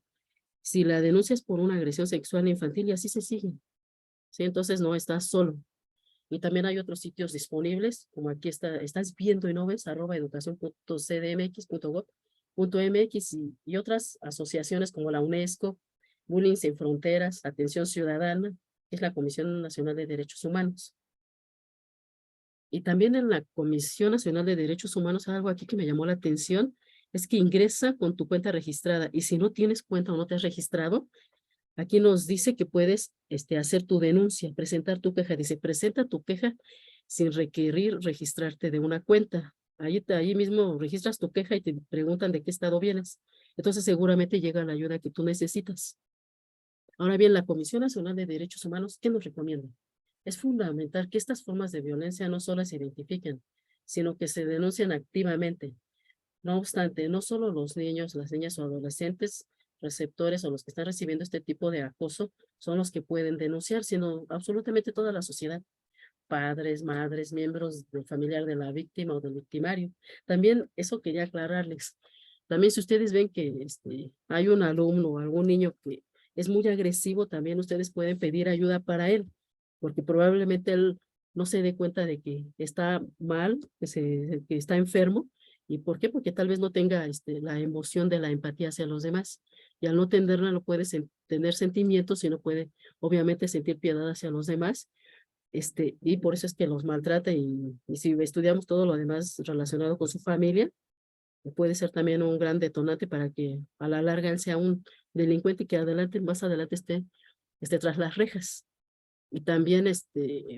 S2: Si la denuncia es por una agresión sexual infantil y así se sigue. ¿Sí? Entonces no estás solo. Y también hay otros sitios disponibles, como aquí estás viendo y no ves, @educacion.cdmx.gov.mx y otras asociaciones como la UNESCO, Bullying Sin Fronteras, Atención Ciudadana, que es la Comisión Nacional de Derechos Humanos. Y también en la Comisión Nacional de Derechos Humanos, algo aquí que me llamó la atención, es que ingresa con tu cuenta registrada y si no tienes cuenta o no te has registrado, aquí nos dice que puedes hacer tu denuncia, presentar tu queja. Dice, presenta tu queja sin requerir registrarte de una cuenta. Ahí mismo registras tu queja y te preguntan de qué estado vienes. Entonces seguramente llega la ayuda que tú necesitas. Ahora bien, la Comisión Nacional de Derechos Humanos, ¿qué nos recomienda? Es fundamental que estas formas de violencia no solo se identifiquen, sino que se denuncien activamente. No obstante, no solo los niños, las niñas o adolescentes receptores o los que están recibiendo este tipo de acoso son los que pueden denunciar, sino absolutamente toda la sociedad, padres, madres, miembros del familiar de la víctima o del victimario. También eso quería aclararles. También si ustedes ven que hay un alumno o algún niño que es muy agresivo, también ustedes pueden pedir ayuda para él, porque probablemente él no se dé cuenta de que está mal, que está enfermo. ¿Y por qué? Porque tal vez no tenga la emoción de la empatía hacia los demás. Y al no tenerla, no puede tener sentimientos, sino puede obviamente sentir piedad hacia los demás. Y por eso es que los maltrata y si estudiamos todo lo demás relacionado con su familia, puede ser también un gran detonante para que a la larga él sea un delincuente que más adelante esté tras las rejas. Y también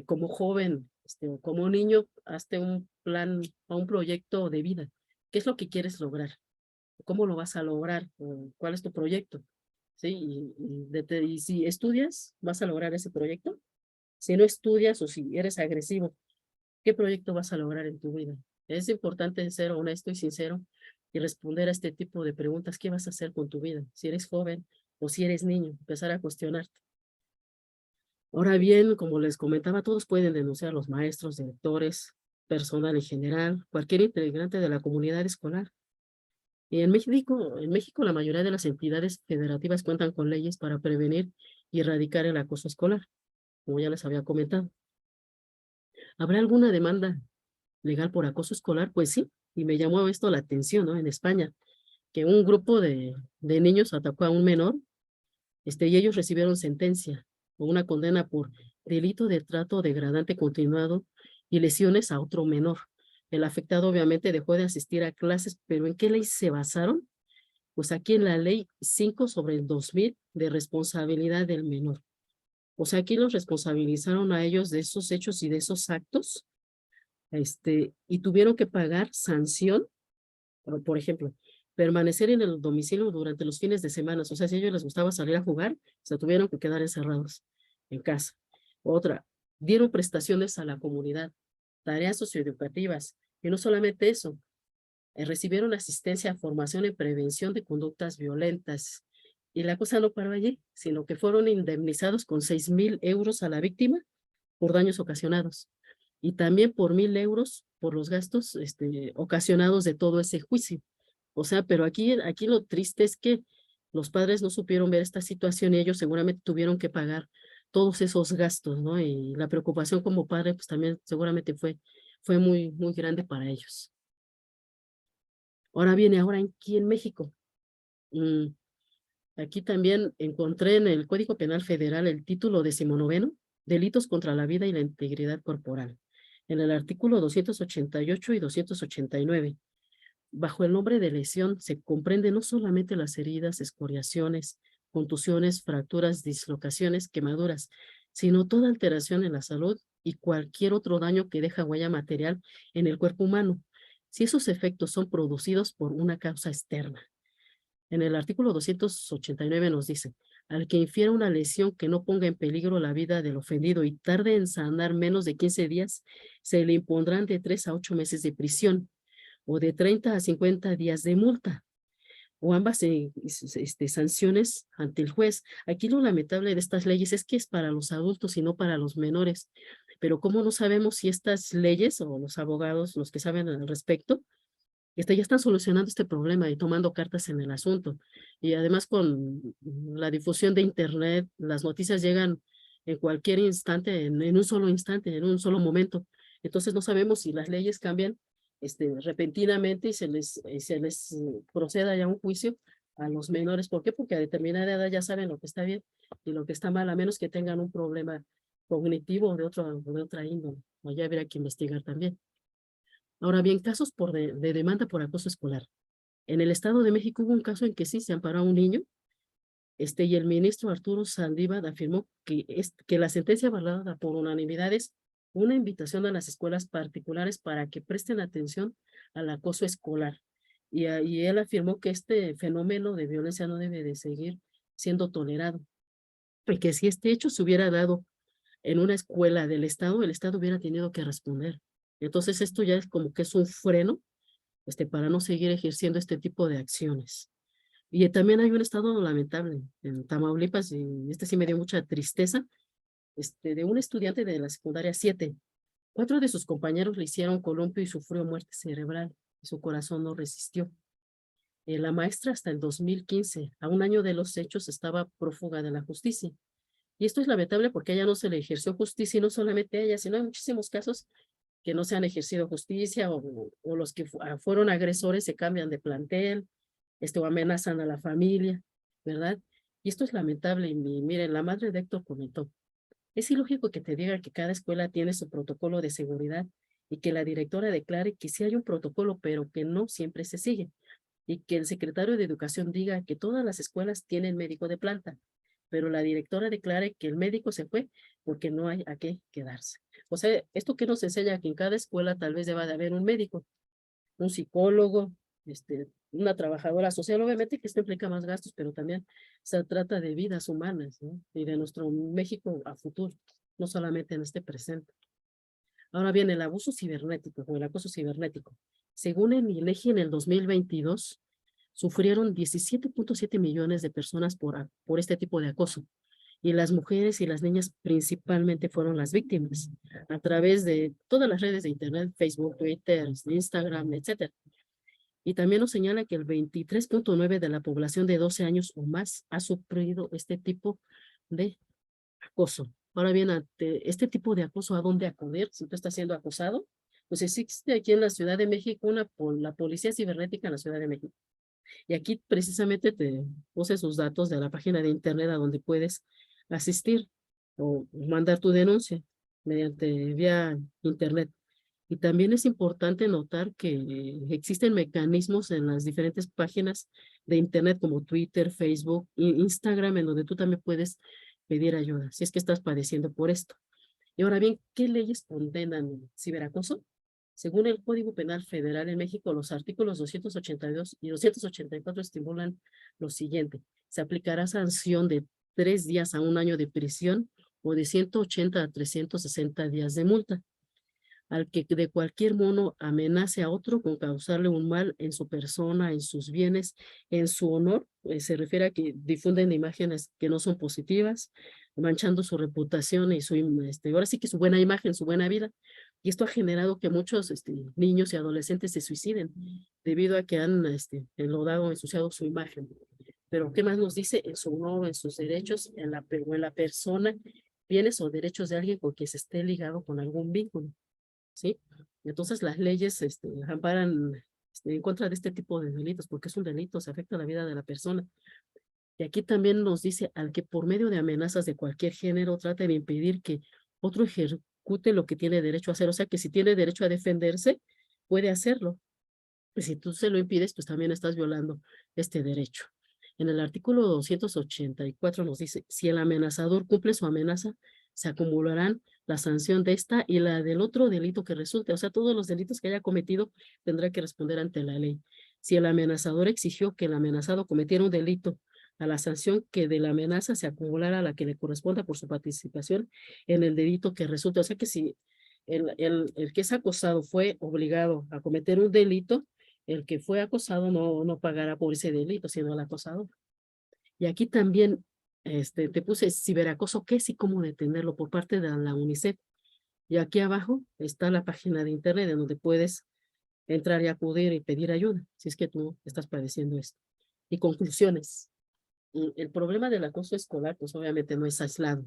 S2: como joven, o como niño, hazte un plan o un proyecto de vida. ¿Qué es lo que quieres lograr? ¿Cómo lo vas a lograr? ¿Cuál es tu proyecto? ¿Sí? Y si estudias, ¿vas a lograr ese proyecto? Si no estudias o si eres agresivo, ¿qué proyecto vas a lograr en tu vida? Es importante ser honesto y sincero y responder a este tipo de preguntas. ¿Qué vas a hacer con tu vida? Si eres joven o si eres niño, empezar a cuestionarte. Ahora bien, como les comentaba, todos pueden denunciar a los maestros, directores, personal en general, cualquier integrante de la comunidad escolar. Y en México la mayoría de las entidades federativas cuentan con leyes para prevenir y erradicar el acoso escolar, como ya les había comentado. ¿Habrá alguna demanda legal por acoso escolar? Pues sí, y me llamó esto la atención, ¿no? En España, que un grupo de niños atacó a un menor, y ellos recibieron sentencia o una condena por delito de trato degradante continuado y lesiones a otro menor. El afectado obviamente dejó de asistir a clases, pero ¿en qué ley se basaron? Pues aquí en la ley 5/2000 de responsabilidad del menor. O sea, aquí los responsabilizaron a ellos de esos hechos y de esos actos, y tuvieron que pagar sanción, por ejemplo, permanecer en el domicilio durante los fines de semana. O sea, si a ellos les gustaba salir a jugar, se tuvieron que quedar encerrados en casa. Otra, dieron prestaciones a la comunidad, tareas socioeducativas, y no solamente eso, recibieron asistencia, formación en prevención de conductas violentas. Y la cosa no paró allí, sino que fueron indemnizados con 6,000 euros a la víctima por daños ocasionados y también por 1,000 euros por los gastos ocasionados de todo ese juicio. O sea, pero aquí lo triste es que los padres no supieron ver esta situación y ellos seguramente tuvieron que pagar todos esos gastos, ¿no? Y la preocupación como padre, pues también seguramente fue muy, muy grande para ellos. Ahora viene ahora aquí en México. Mm, Aquí también encontré en el Código Penal Federal el título 19, Delitos contra la vida y la integridad corporal, en el artículo 288 y 289. Bajo el nombre de lesión se comprende no solamente las heridas, escoriaciones, contusiones, fracturas, dislocaciones, quemaduras, sino toda alteración en la salud y cualquier otro daño que deja huella material en el cuerpo humano, si esos efectos son producidos por una causa externa. En el artículo 289 nos dice, al que infiera una lesión que no ponga en peligro la vida del ofendido y tarde en sanar menos de 15 días, se le impondrán de 3 a 8 meses de prisión o de 30 a 50 días de multa o ambas sanciones ante el juez. Aquí lo lamentable de estas leyes es que es para los adultos y no para los menores. Pero ¿cómo no sabemos si estas leyes o los abogados, los que saben al respecto, ya están solucionando este problema y tomando cartas en el asunto? Y además con la difusión de Internet, las noticias llegan en cualquier instante, en un solo instante, en un solo momento. Entonces no sabemos si las leyes cambian repentinamente y se les proceda ya a un juicio a los menores. ¿Por qué? Porque a determinada edad ya saben lo que está bien y lo que está mal, a menos que tengan un problema cognitivo o de otra índole. O ya habría que investigar también. Ahora bien, casos de demanda por acoso escolar. En el Estado de México hubo un caso en que sí se amparó a un niño, y el ministro Arturo Saldívar afirmó que la sentencia avalada por unanimidad es una invitación a las escuelas particulares para que presten atención al acoso escolar. Y él afirmó que este fenómeno de violencia no debe de seguir siendo tolerado, y que si este hecho se hubiera dado en una escuela del Estado, el Estado hubiera tenido que responder. Entonces esto ya es como que es un freno para no seguir ejerciendo este tipo de acciones. Y también hay un estado lamentable en Tamaulipas, y sí me dio mucha tristeza, de un estudiante de la secundaria 7. 4 de sus compañeros le hicieron columpio y sufrió muerte cerebral, y su corazón no resistió. La maestra hasta el 2015, a un año de los hechos, estaba prófuga de la justicia. Y esto es lamentable porque a ella no se le ejerció justicia, y no solamente a ella, sino hay muchísimos casos que no se han ejercido justicia, o los que fueron agresores se cambian de plantel, o amenazan a la familia, ¿verdad? Y esto es lamentable. Y miren, la madre de Héctor comentó, es ilógico que te diga que cada escuela tiene su protocolo de seguridad y que la directora declare que sí hay un protocolo, pero que no siempre se sigue, y que el secretario de Educación diga que todas las escuelas tienen médico de planta, pero la directora declare que el médico se fue porque no hay a qué quedarse. O sea, esto que nos enseña que en cada escuela tal vez deba de haber un médico, un psicólogo, una trabajadora social. Obviamente que esto implica más gastos, pero también se trata de vidas humanas, ¿no? Y de nuestro México a futuro, no solamente en este presente. Ahora bien, el abuso cibernético o el acoso cibernético. Según el INEGI, en el 2022, sufrieron 17.7 millones de personas por este tipo de acoso. Y las mujeres y las niñas principalmente fueron las víctimas a través de todas las redes de Internet, Facebook, Twitter, Instagram, etcétera. Y también nos señala que el 23.9 de la población de 12 años o más ha sufrido este tipo de acoso. Ahora bien, ante este tipo de acoso, ¿a dónde acudir si tú estás siendo acosado? Pues existe aquí en la Ciudad de México la Policía Cibernética en la Ciudad de México. Y aquí precisamente te puse sus datos de la página de Internet a donde puedes asistir o mandar tu denuncia mediante vía Internet. Y también es importante notar que existen mecanismos en las diferentes páginas de Internet como Twitter, Facebook e Instagram, en donde tú también puedes pedir ayuda si es que estás padeciendo por esto. Y ahora bien, ¿qué leyes condenan ciberacoso? Según el Código Penal Federal en México, los artículos 282 y 284 estimulan lo siguiente: se aplicará sanción de 3 días a 1 año de prisión o de 180 a 360 días de multa al que de cualquier modo amenace a otro con causarle un mal en su persona, en sus bienes, en su honor. Se refiere a que difunden imágenes que no son positivas, manchando su reputación y ahora sí que su buena imagen, su buena vida. Y esto ha generado que muchos niños y adolescentes se suiciden debido a que han enlodado, ensuciado su imagen. Pero ¿qué más nos dice? En su honor, en sus derechos, o en la persona, bienes o derechos de alguien con que se esté ligado con algún vínculo. ¿Sí? Entonces las leyes amparan en contra de este tipo de delitos, porque es un delito, se afecta la vida de la persona. Y aquí también nos dice al que por medio de amenazas de cualquier género trate de impedir que otro ejecute lo que tiene derecho a hacer. O sea, que si tiene derecho a defenderse, puede hacerlo. Y si tú se lo impides, pues también estás violando este derecho. En el artículo 284 nos dice, si el amenazador cumple su amenaza, se acumularán la sanción de esta y la del otro delito que resulte. O sea, todos los delitos que haya cometido tendrá que responder ante la ley. Si el amenazador exigió que el amenazado cometiera un delito, a la sanción que de la amenaza se acumulara a la que le corresponda por su participación en el delito que resulte. O sea que si el que es acosado fue obligado a cometer un delito, el que fue acosado no pagará por ese delito, sino el acosador. Y aquí también te puse ciberacoso, qué es y cómo detenerlo por parte de la UNICEF. Y aquí abajo está la página de internet en donde puedes entrar y acudir y pedir ayuda, si es que tú estás padeciendo esto. Y conclusiones. El problema del acoso escolar, pues obviamente no es aislado.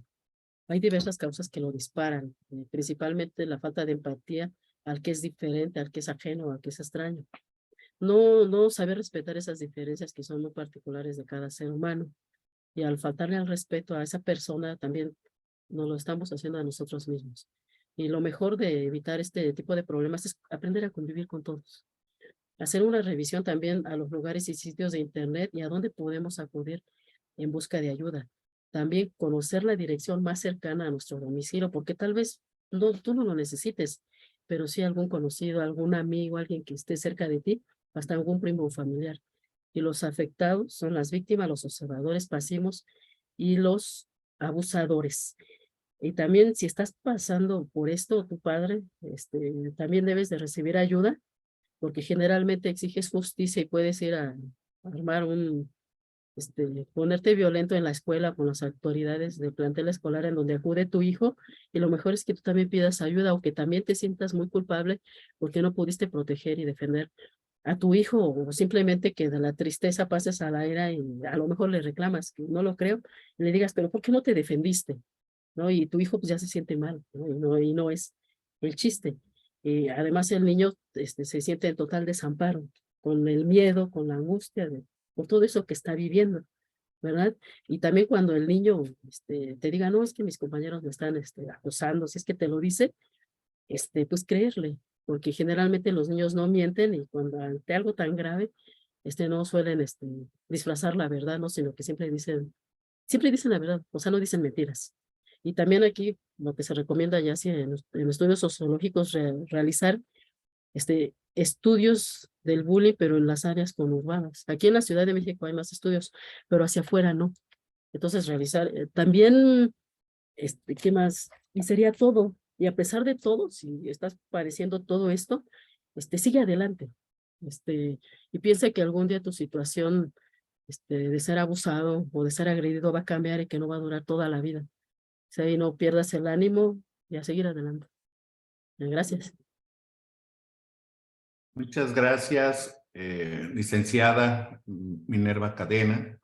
S2: Hay diversas causas que lo disparan, principalmente la falta de empatía al que es diferente, al que es ajeno, al que es extraño. No saber respetar esas diferencias que son muy particulares de cada ser humano. Y al faltarle al respeto a esa persona, también nos lo estamos haciendo a nosotros mismos. Y lo mejor de evitar este tipo de problemas es aprender a convivir con todos. Hacer una revisión también a los lugares y sitios de internet y a dónde podemos acudir en busca de ayuda. También conocer la dirección más cercana a nuestro domicilio, porque tal vez tú no lo necesites, pero sí algún conocido, algún amigo, alguien que esté cerca de ti, hasta algún primo o familiar. Y los afectados son las víctimas, los observadores pasivos y los abusadores. Y también si estás pasando por esto, tu padre, también debes de recibir ayuda, porque generalmente exiges justicia y puedes ir a armar ponerte violento en la escuela con las autoridades del plantel escolar en donde acude tu hijo, y lo mejor es que tú también pidas ayuda o que también te sientas muy culpable porque no pudiste proteger y defender a tu hijo, o simplemente que de la tristeza pases a la ira y a lo mejor le reclamas, que no lo creo, y le digas, pero ¿por qué no te defendiste? ¿No? Y tu hijo pues ya se siente mal, ¿no? Y no es el chiste. Y además el niño se siente en total desamparo, con el miedo, con la angustia por todo eso que está viviendo, ¿verdad? Y también cuando el niño te diga, no, es que mis compañeros me están acosando, si es que te lo dice, pues creerle, porque generalmente los niños no mienten y cuando ante algo tan grave, no suelen disfrazar la verdad, ¿no? Sino que siempre dicen la verdad, o sea, no dicen mentiras. Y también aquí lo que se recomienda ya si en estudios sociológicos realizar estudios del bullying, pero en las áreas conurbanas. Aquí en la Ciudad de México hay más estudios, pero hacia afuera no. Entonces realizar también, ¿qué más? Y sería todo. Y a pesar de todo, si estás padeciendo todo esto, sigue adelante. Y piensa que algún día tu situación de ser abusado o de ser agredido va a cambiar y que no va a durar toda la vida. O sea, y no pierdas el ánimo y a seguir adelante. Gracias.
S1: Muchas gracias, licenciada Minerva Cadena.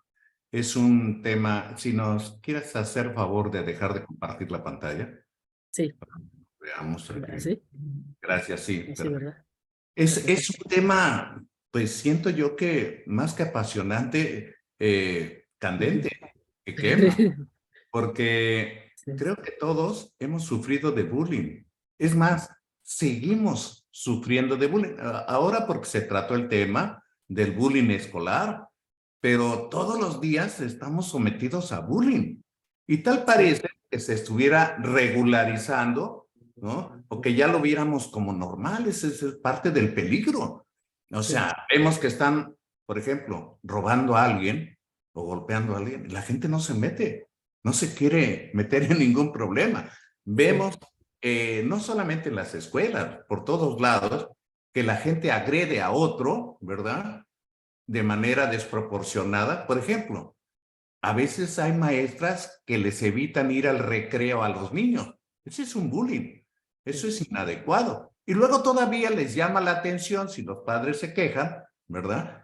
S1: Es un tema, si nos quieres hacer favor de dejar de compartir la pantalla.
S2: Sí.
S1: Veamos aquí.
S2: ¿Sí?
S1: Gracias, sí.
S2: Sí, ¿verdad?
S1: Es un tema, pues siento yo que más que apasionante, candente, que quema, porque
S2: Sí.
S1: creo que todos hemos sufrido de bullying. Es más, seguimos sufriendo de bullying. Ahora porque se trató el tema del bullying escolar, pero todos los días estamos sometidos a bullying. Y tal parece que se estuviera regularizando, ¿no? O que ya lo viéramos como normal, ese es parte del peligro. O sea, vemos que están, por ejemplo, robando a alguien o golpeando a alguien, y la gente no se mete, no se quiere meter en ningún problema. Vemos, no solamente en las escuelas, por todos lados, que la gente agrede a otro, ¿verdad? De manera desproporcionada. Por ejemplo, a veces hay maestras que les evitan ir al recreo a los niños. Ese es un bullying. Eso es inadecuado. Y luego todavía les llama la atención si los padres se quejan, ¿verdad?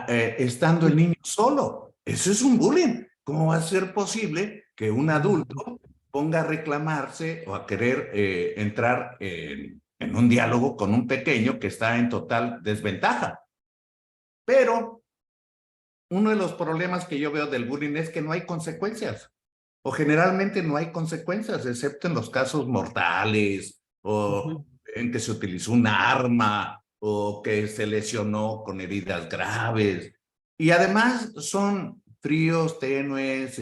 S1: Estando el niño solo. Eso es un bullying. ¿Cómo va a ser posible que un adulto ponga a reclamarse o a querer entrar en un diálogo con un pequeño que está en total desventaja. Pero uno de los problemas que yo veo del bullying es que no hay consecuencias, o generalmente no hay consecuencias, excepto en los casos mortales, o en que se utilizó un arma, o que se lesionó con heridas graves. Y además son fríos, tenues,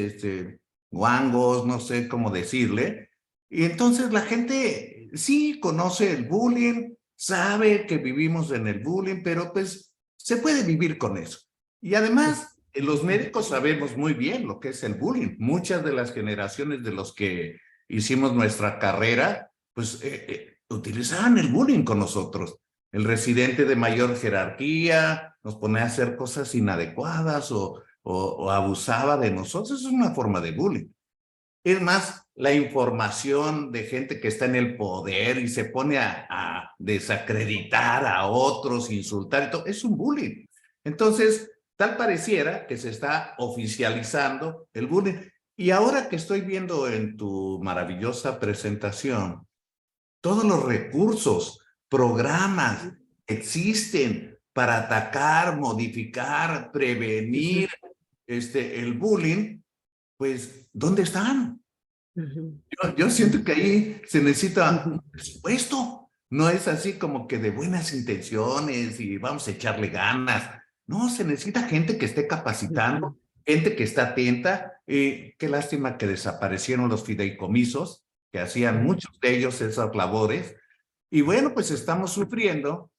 S1: guangos, no sé cómo decirle. Y entonces la gente sí conoce el bullying, sabe que vivimos en el bullying, pero pues se puede vivir con eso. Y además, los médicos sabemos muy bien lo que es el bullying. Muchas de las generaciones de los que hicimos nuestra carrera, pues utilizaban el bullying con nosotros. El residente de mayor jerarquía nos ponía a hacer cosas inadecuadas o abusaba de nosotros. Eso es una forma de bullying. Es más, la información de gente que está en el poder y se pone a desacreditar a otros, insultar, y todo, es un bullying. Entonces, tal pareciera que se está oficializando el bullying. Y ahora que estoy viendo en tu maravillosa presentación, todos los recursos, programas existen para atacar, modificar, prevenir el bullying, pues, ¿dónde están? Yo siento que ahí se necesita un presupuesto. No es así como que de buenas intenciones y vamos a echarle ganas. No, se necesita gente que esté capacitando, gente que está atenta. Qué lástima que desaparecieron los fideicomisos, que hacían muchos de ellos esas labores. Y bueno, pues estamos sufriendo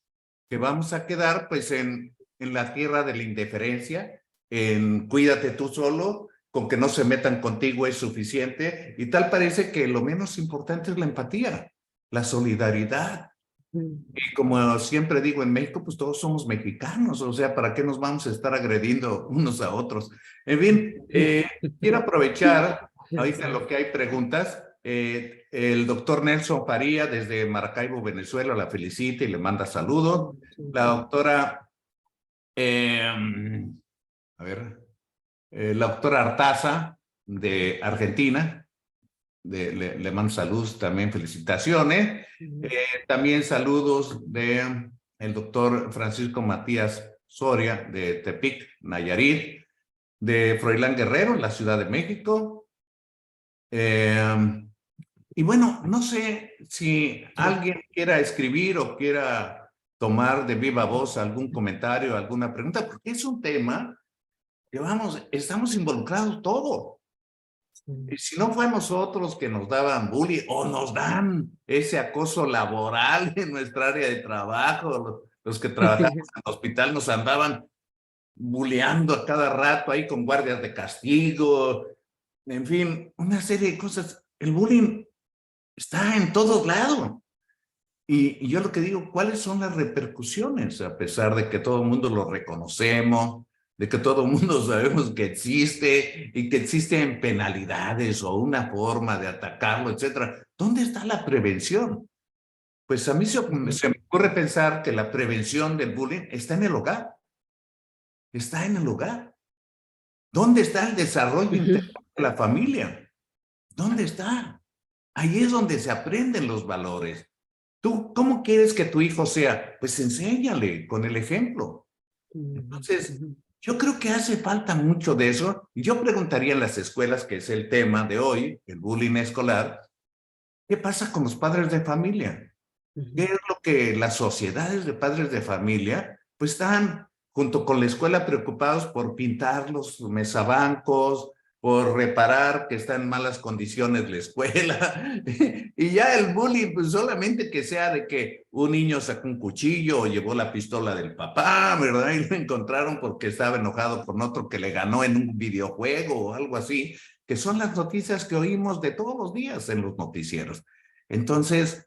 S1: que vamos a quedar pues en la tierra de la indiferencia, en cuídate tú solo, con que no se metan contigo es suficiente, y tal parece que lo menos importante es la empatía, la solidaridad. Y como siempre digo, en México, pues todos somos mexicanos, o sea, ¿para qué nos vamos a estar agrediendo unos a otros? En fin, quiero aprovechar, ahorita en lo que hay preguntas, el doctor Nelson Faría desde Maracaibo, Venezuela, la felicita y le manda saludos. La doctora, a ver, la doctora Artaza de Argentina, le mando saludos, también felicitaciones. También saludos de el doctor Francisco Matías Soria de Tepic, Nayarit, de Froilán Guerrero, la Ciudad de México. Y bueno, no sé si alguien quiera escribir o quiera tomar de viva voz algún comentario, alguna pregunta, porque es un tema que vamos, estamos involucrados todos. Y si no fue a nosotros que nos daban bullying o nos dan ese acoso laboral en nuestra área de trabajo, los que trabajamos en el hospital nos andaban bulleando a cada rato ahí con guardias de castigo, en fin, una serie de cosas. El bullying está en todos lados. Y yo lo que digo, ¿cuáles son las repercusiones? A pesar de que todo el mundo lo reconocemos, de que todo el mundo sabemos que existe y que existen penalidades o una forma de atacarlo, etcétera. ¿Dónde está la prevención? Pues a mí se me ocurre pensar que la prevención del bullying está en el hogar. Está en el hogar. ¿Dónde está el desarrollo integral de la familia? ¿Dónde está? Ahí es donde se aprenden los valores. ¿Tú cómo quieres que tu hijo sea? Pues enséñale con el ejemplo. Entonces, yo creo que hace falta mucho de eso. Y yo preguntaría en las escuelas, que es el tema de hoy, el bullying escolar, ¿qué pasa con los padres de familia? ¿Qué es lo que las sociedades de padres de familia, pues están junto con la escuela preocupados por pintar los mesabancos, por reparar que está en malas condiciones la escuela? Y ya el bullying, pues solamente que sea de que un niño sacó un cuchillo o llevó la pistola del papá, ¿verdad? Y lo encontraron porque estaba enojado con otro que le ganó en un videojuego o algo así, que son las noticias que oímos de todos los días en los noticieros. Entonces,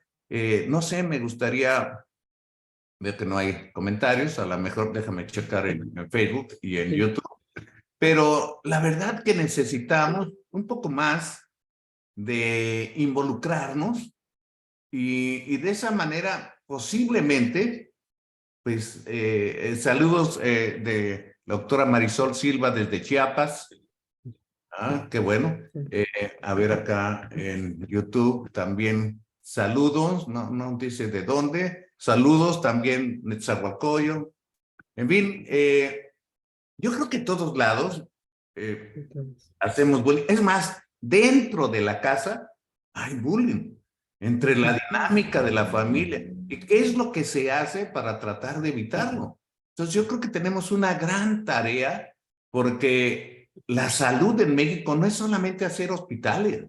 S1: no sé, me gustaría, veo que no hay comentarios, a lo mejor déjame checar en Facebook y en YouTube, pero la verdad que necesitamos un poco más de involucrarnos y de esa manera posiblemente, pues saludos de la doctora Marisol Silva desde Chiapas. Ah, qué bueno. A ver acá en YouTube también saludos, no dice de dónde, saludos también Netzahualcoyo. En fin, yo creo que en todos lados
S2: Entonces,
S1: hacemos bullying. Es más, dentro de la casa hay bullying entre la dinámica de la familia. ¿Y qué es lo que se hace para tratar de evitarlo? Entonces yo creo que tenemos una gran tarea porque la salud en México no es solamente hacer hospitales,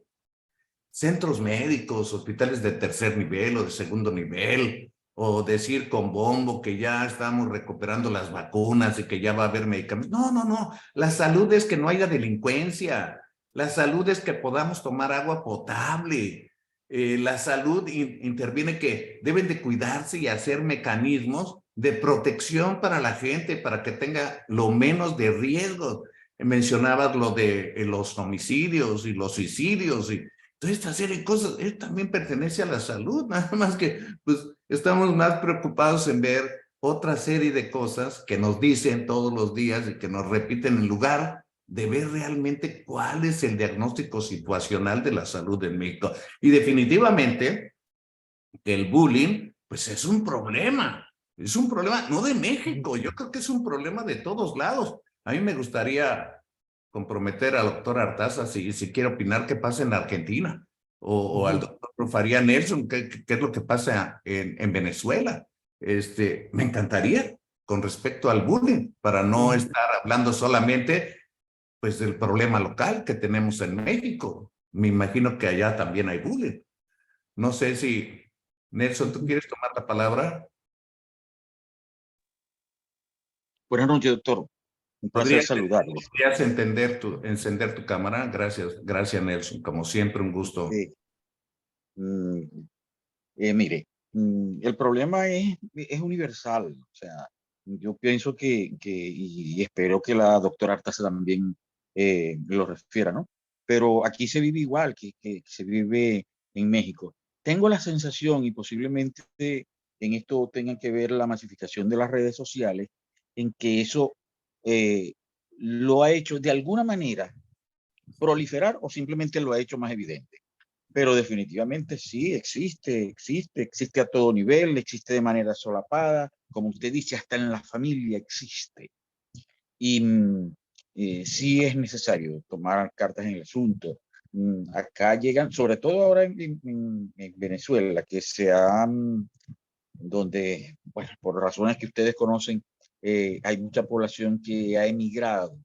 S1: centros médicos, hospitales de tercer nivel o de segundo nivel, o decir con bombo que ya estamos recuperando las vacunas y que ya va a haber medicamentos. No. La salud es que no haya delincuencia. La salud es que podamos tomar agua potable. La salud interviene que deben de cuidarse y hacer mecanismos de protección para la gente, para que tenga lo menos de riesgo. Mencionabas lo de los homicidios y los suicidios y toda esta serie de cosas, también pertenece a la salud, nada más que pues estamos más preocupados en ver otra serie de cosas que nos dicen todos los días y que nos repiten en lugar de ver realmente cuál es el diagnóstico situacional de la salud en México. Y definitivamente el bullying, pues es un problema no de México, yo creo que es un problema de todos lados. A mí me gustaría comprometer al doctor Artaza si quiere opinar qué pasa en Argentina o al doctor Faría Nelson qué es lo que pasa en Venezuela. Me encantaría con respecto al bullying para no estar hablando solamente pues del problema local que tenemos en México. Me imagino que allá también hay bullying. No sé si Nelson, ¿tú quieres tomar la palabra?
S3: Buenas noches, doctor. Un placer saludarlo.
S1: ¿Podrías encender tu cámara? Gracias Nelson. Como siempre, un gusto.
S3: Sí. Mire, el problema es universal. O sea, yo pienso y espero que la doctora Artaza también lo refiera, ¿no? Pero aquí se vive igual que se vive en México. Tengo la sensación, y posiblemente en esto tenga que ver la masificación de las redes sociales, en que eso lo ha hecho de alguna manera proliferar o simplemente lo ha hecho más evidente. Pero definitivamente sí, existe a todo nivel, existe de manera solapada, como usted dice, hasta en la familia existe. Y sí es necesario tomar cartas en el asunto. Acá llegan, sobre todo ahora en Venezuela, que donde, pues, por razones que ustedes conocen, hay mucha población que ha emigrado.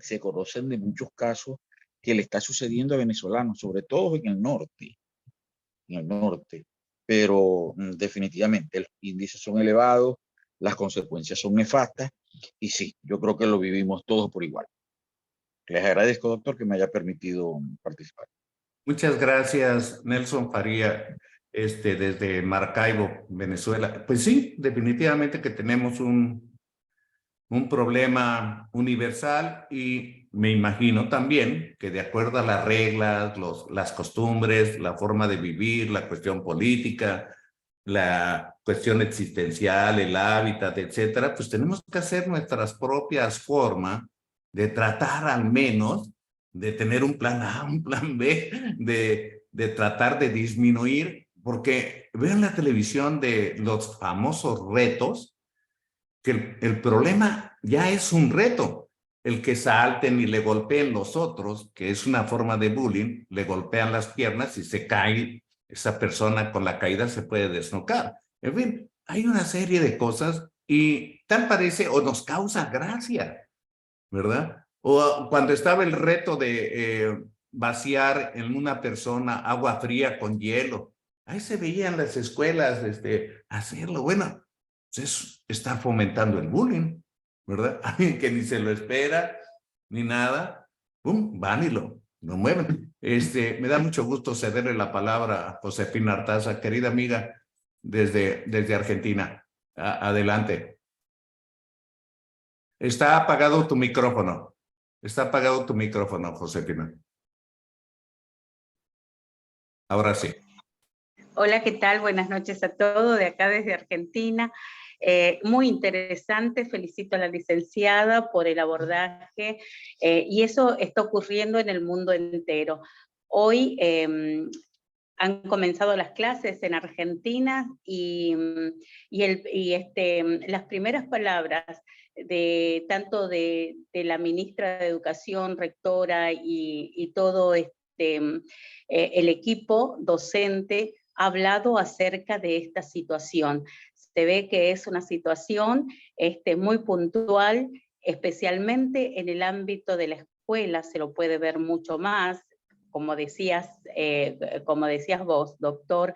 S3: Se conocen de muchos casos que le está sucediendo a venezolanos, sobre todo en el norte. Pero definitivamente los índices son elevados, las consecuencias son nefastas y sí, yo creo que lo vivimos todos por igual. Les agradezco, doctor, que me haya permitido participar.
S1: Muchas gracias, Nelson Faría, desde Maracaibo, Venezuela. Pues sí, definitivamente que tenemos un problema universal y me imagino también que de acuerdo a las reglas, las costumbres, la forma de vivir, la cuestión política, la cuestión existencial, el hábitat, etcétera, pues tenemos que hacer nuestras propias formas de tratar al menos de tener un plan A, un plan B, de tratar de disminuir, porque veo en la televisión de los famosos retos, que el problema ya es un reto. El que salten y le golpeen los otros, que es una forma de bullying, le golpean las piernas y se cae, esa persona con la caída se puede desnucar. En fin, hay una serie de cosas y tal parece o nos causa gracia, ¿verdad? O cuando estaba el reto de vaciar en una persona agua fría con hielo, ahí se veía en las escuelas hacerlo. Bueno, pues es estar fomentando el bullying, ¿verdad? Alguien que ni se lo espera, ni nada, ¡pum!, van y lo mueven. Me da mucho gusto cederle la palabra a Josefina Artaza, querida amiga, desde Argentina. Adelante. Está apagado tu micrófono. Está apagado tu micrófono, Josefina. Ahora sí.
S4: Hola, ¿qué tal? Buenas noches a todos, de acá desde Argentina. Muy interesante, felicito a la licenciada por el abordaje y eso está ocurriendo en el mundo entero. Hoy han comenzado las clases en Argentina las primeras palabras de tanto de la ministra de Educación, rectora y todo el equipo docente ha hablado acerca de esta situación. Se ve que es una situación muy puntual, especialmente en el ámbito de la escuela, se lo puede ver mucho más, como decías vos, doctor,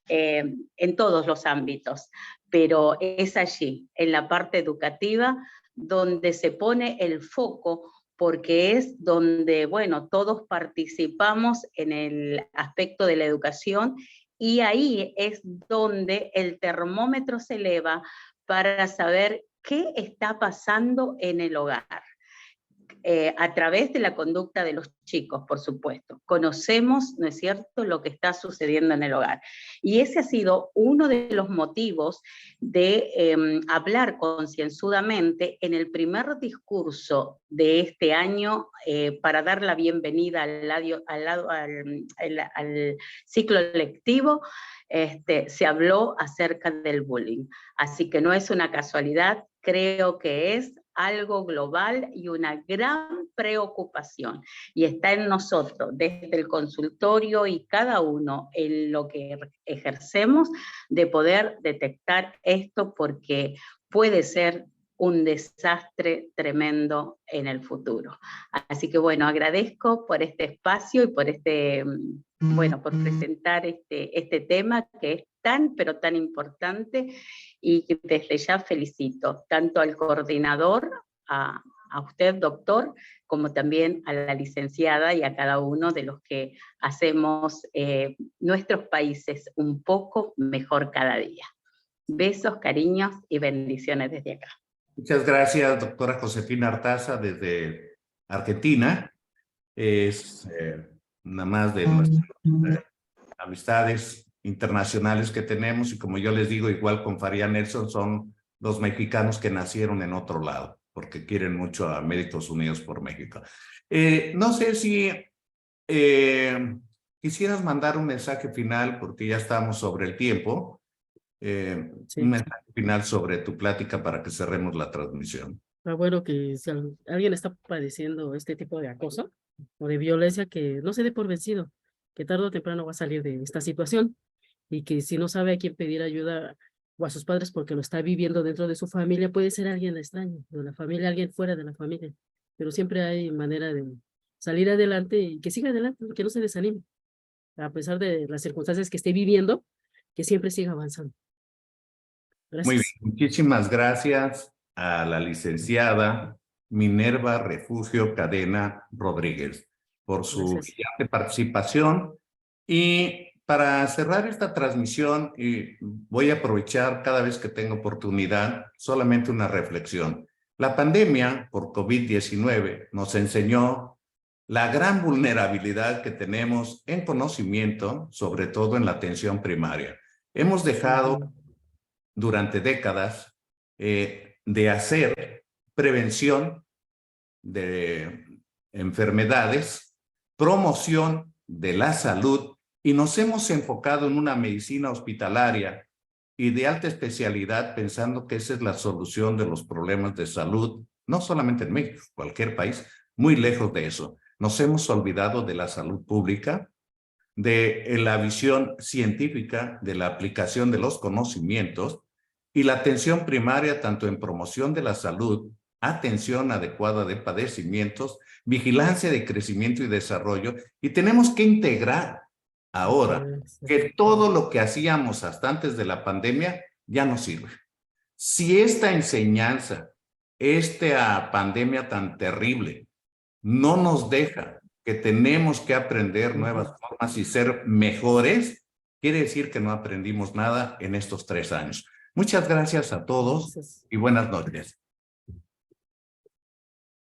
S4: en todos los ámbitos, pero es allí, en la parte educativa, donde se pone el foco, porque es donde, bueno, todos participamos en el aspecto de la educación, y ahí es donde el termómetro se eleva para saber qué está pasando en el hogar. A través de la conducta de los chicos, por supuesto. Conocemos, ¿no es cierto?, lo que está sucediendo en el hogar. Y ese ha sido uno de los motivos de hablar concienzudamente en el primer discurso de este año para dar la bienvenida al ciclo lectivo. Se habló acerca del bullying. Así que no es una casualidad, creo que es algo global y una gran preocupación. Y está en nosotros, desde el consultorio y cada uno en lo que ejercemos, de poder detectar esto, porque puede ser un desastre tremendo en el futuro. Así que bueno, agradezco por este espacio y por por presentar este tema que es tan, pero tan importante, y que desde ya felicito tanto al coordinador, a usted, doctor, como también a la licenciada y a cada uno de los que hacemos nuestros países un poco mejor cada día. Besos, cariños y bendiciones desde acá.
S1: Muchas gracias, doctora Josefina Artaza, desde Argentina. Es una más de nuestras amistades internacionales que tenemos, y como yo les digo, igual con Faría Nelson, son los mexicanos que nacieron en otro lado, porque quieren mucho a Médicos Unidos por México. No sé si quisieras mandar un mensaje final, porque ya estamos sobre el tiempo,
S2: Sí.
S1: un mensaje final sobre tu plática para que cerremos la transmisión.
S2: Bueno, que si alguien está padeciendo este tipo de acoso o de violencia, que no se dé por vencido, que tarde o temprano va a salir de esta situación, y que si no sabe a quién pedir ayuda o a sus padres porque lo está viviendo dentro de su familia, puede ser alguien extraño, de la familia, alguien fuera de la familia, pero siempre hay manera de salir adelante y que siga adelante, que no se desanime, a pesar de las circunstancias que esté viviendo, que siempre siga avanzando.
S1: Muy bien,
S2: Gracias.
S1: muchísimas gracias a la licenciada Minerva Refugio Cadena Rodríguez por su
S2: Gracias.
S1: brillante participación. Y para cerrar esta transmisión, voy a aprovechar cada vez que tengo oportunidad solamente una reflexión. La pandemia por COVID-19 nos enseñó la gran vulnerabilidad que tenemos en conocimiento, sobre todo en la atención primaria. Hemos dejado durante décadas de hacer prevención de enfermedades, promoción de la salud, y nos hemos enfocado en una medicina hospitalaria y de alta especialidad, pensando que esa es la solución de los problemas de salud, no solamente en México, cualquier país, muy lejos de eso. Nos hemos olvidado de la salud pública, de la visión científica, de la aplicación de los conocimientos, y la atención primaria, tanto en promoción de la salud, atención adecuada de padecimientos, vigilancia de crecimiento y desarrollo, y tenemos que integrar ahora que todo lo que hacíamos hasta antes de la pandemia ya no sirve. Si esta enseñanza, esta pandemia tan terrible, no nos deja que tenemos que aprender nuevas formas y ser mejores, quiere decir que no aprendimos nada en estos 3 años. Muchas gracias a todos y buenas noches.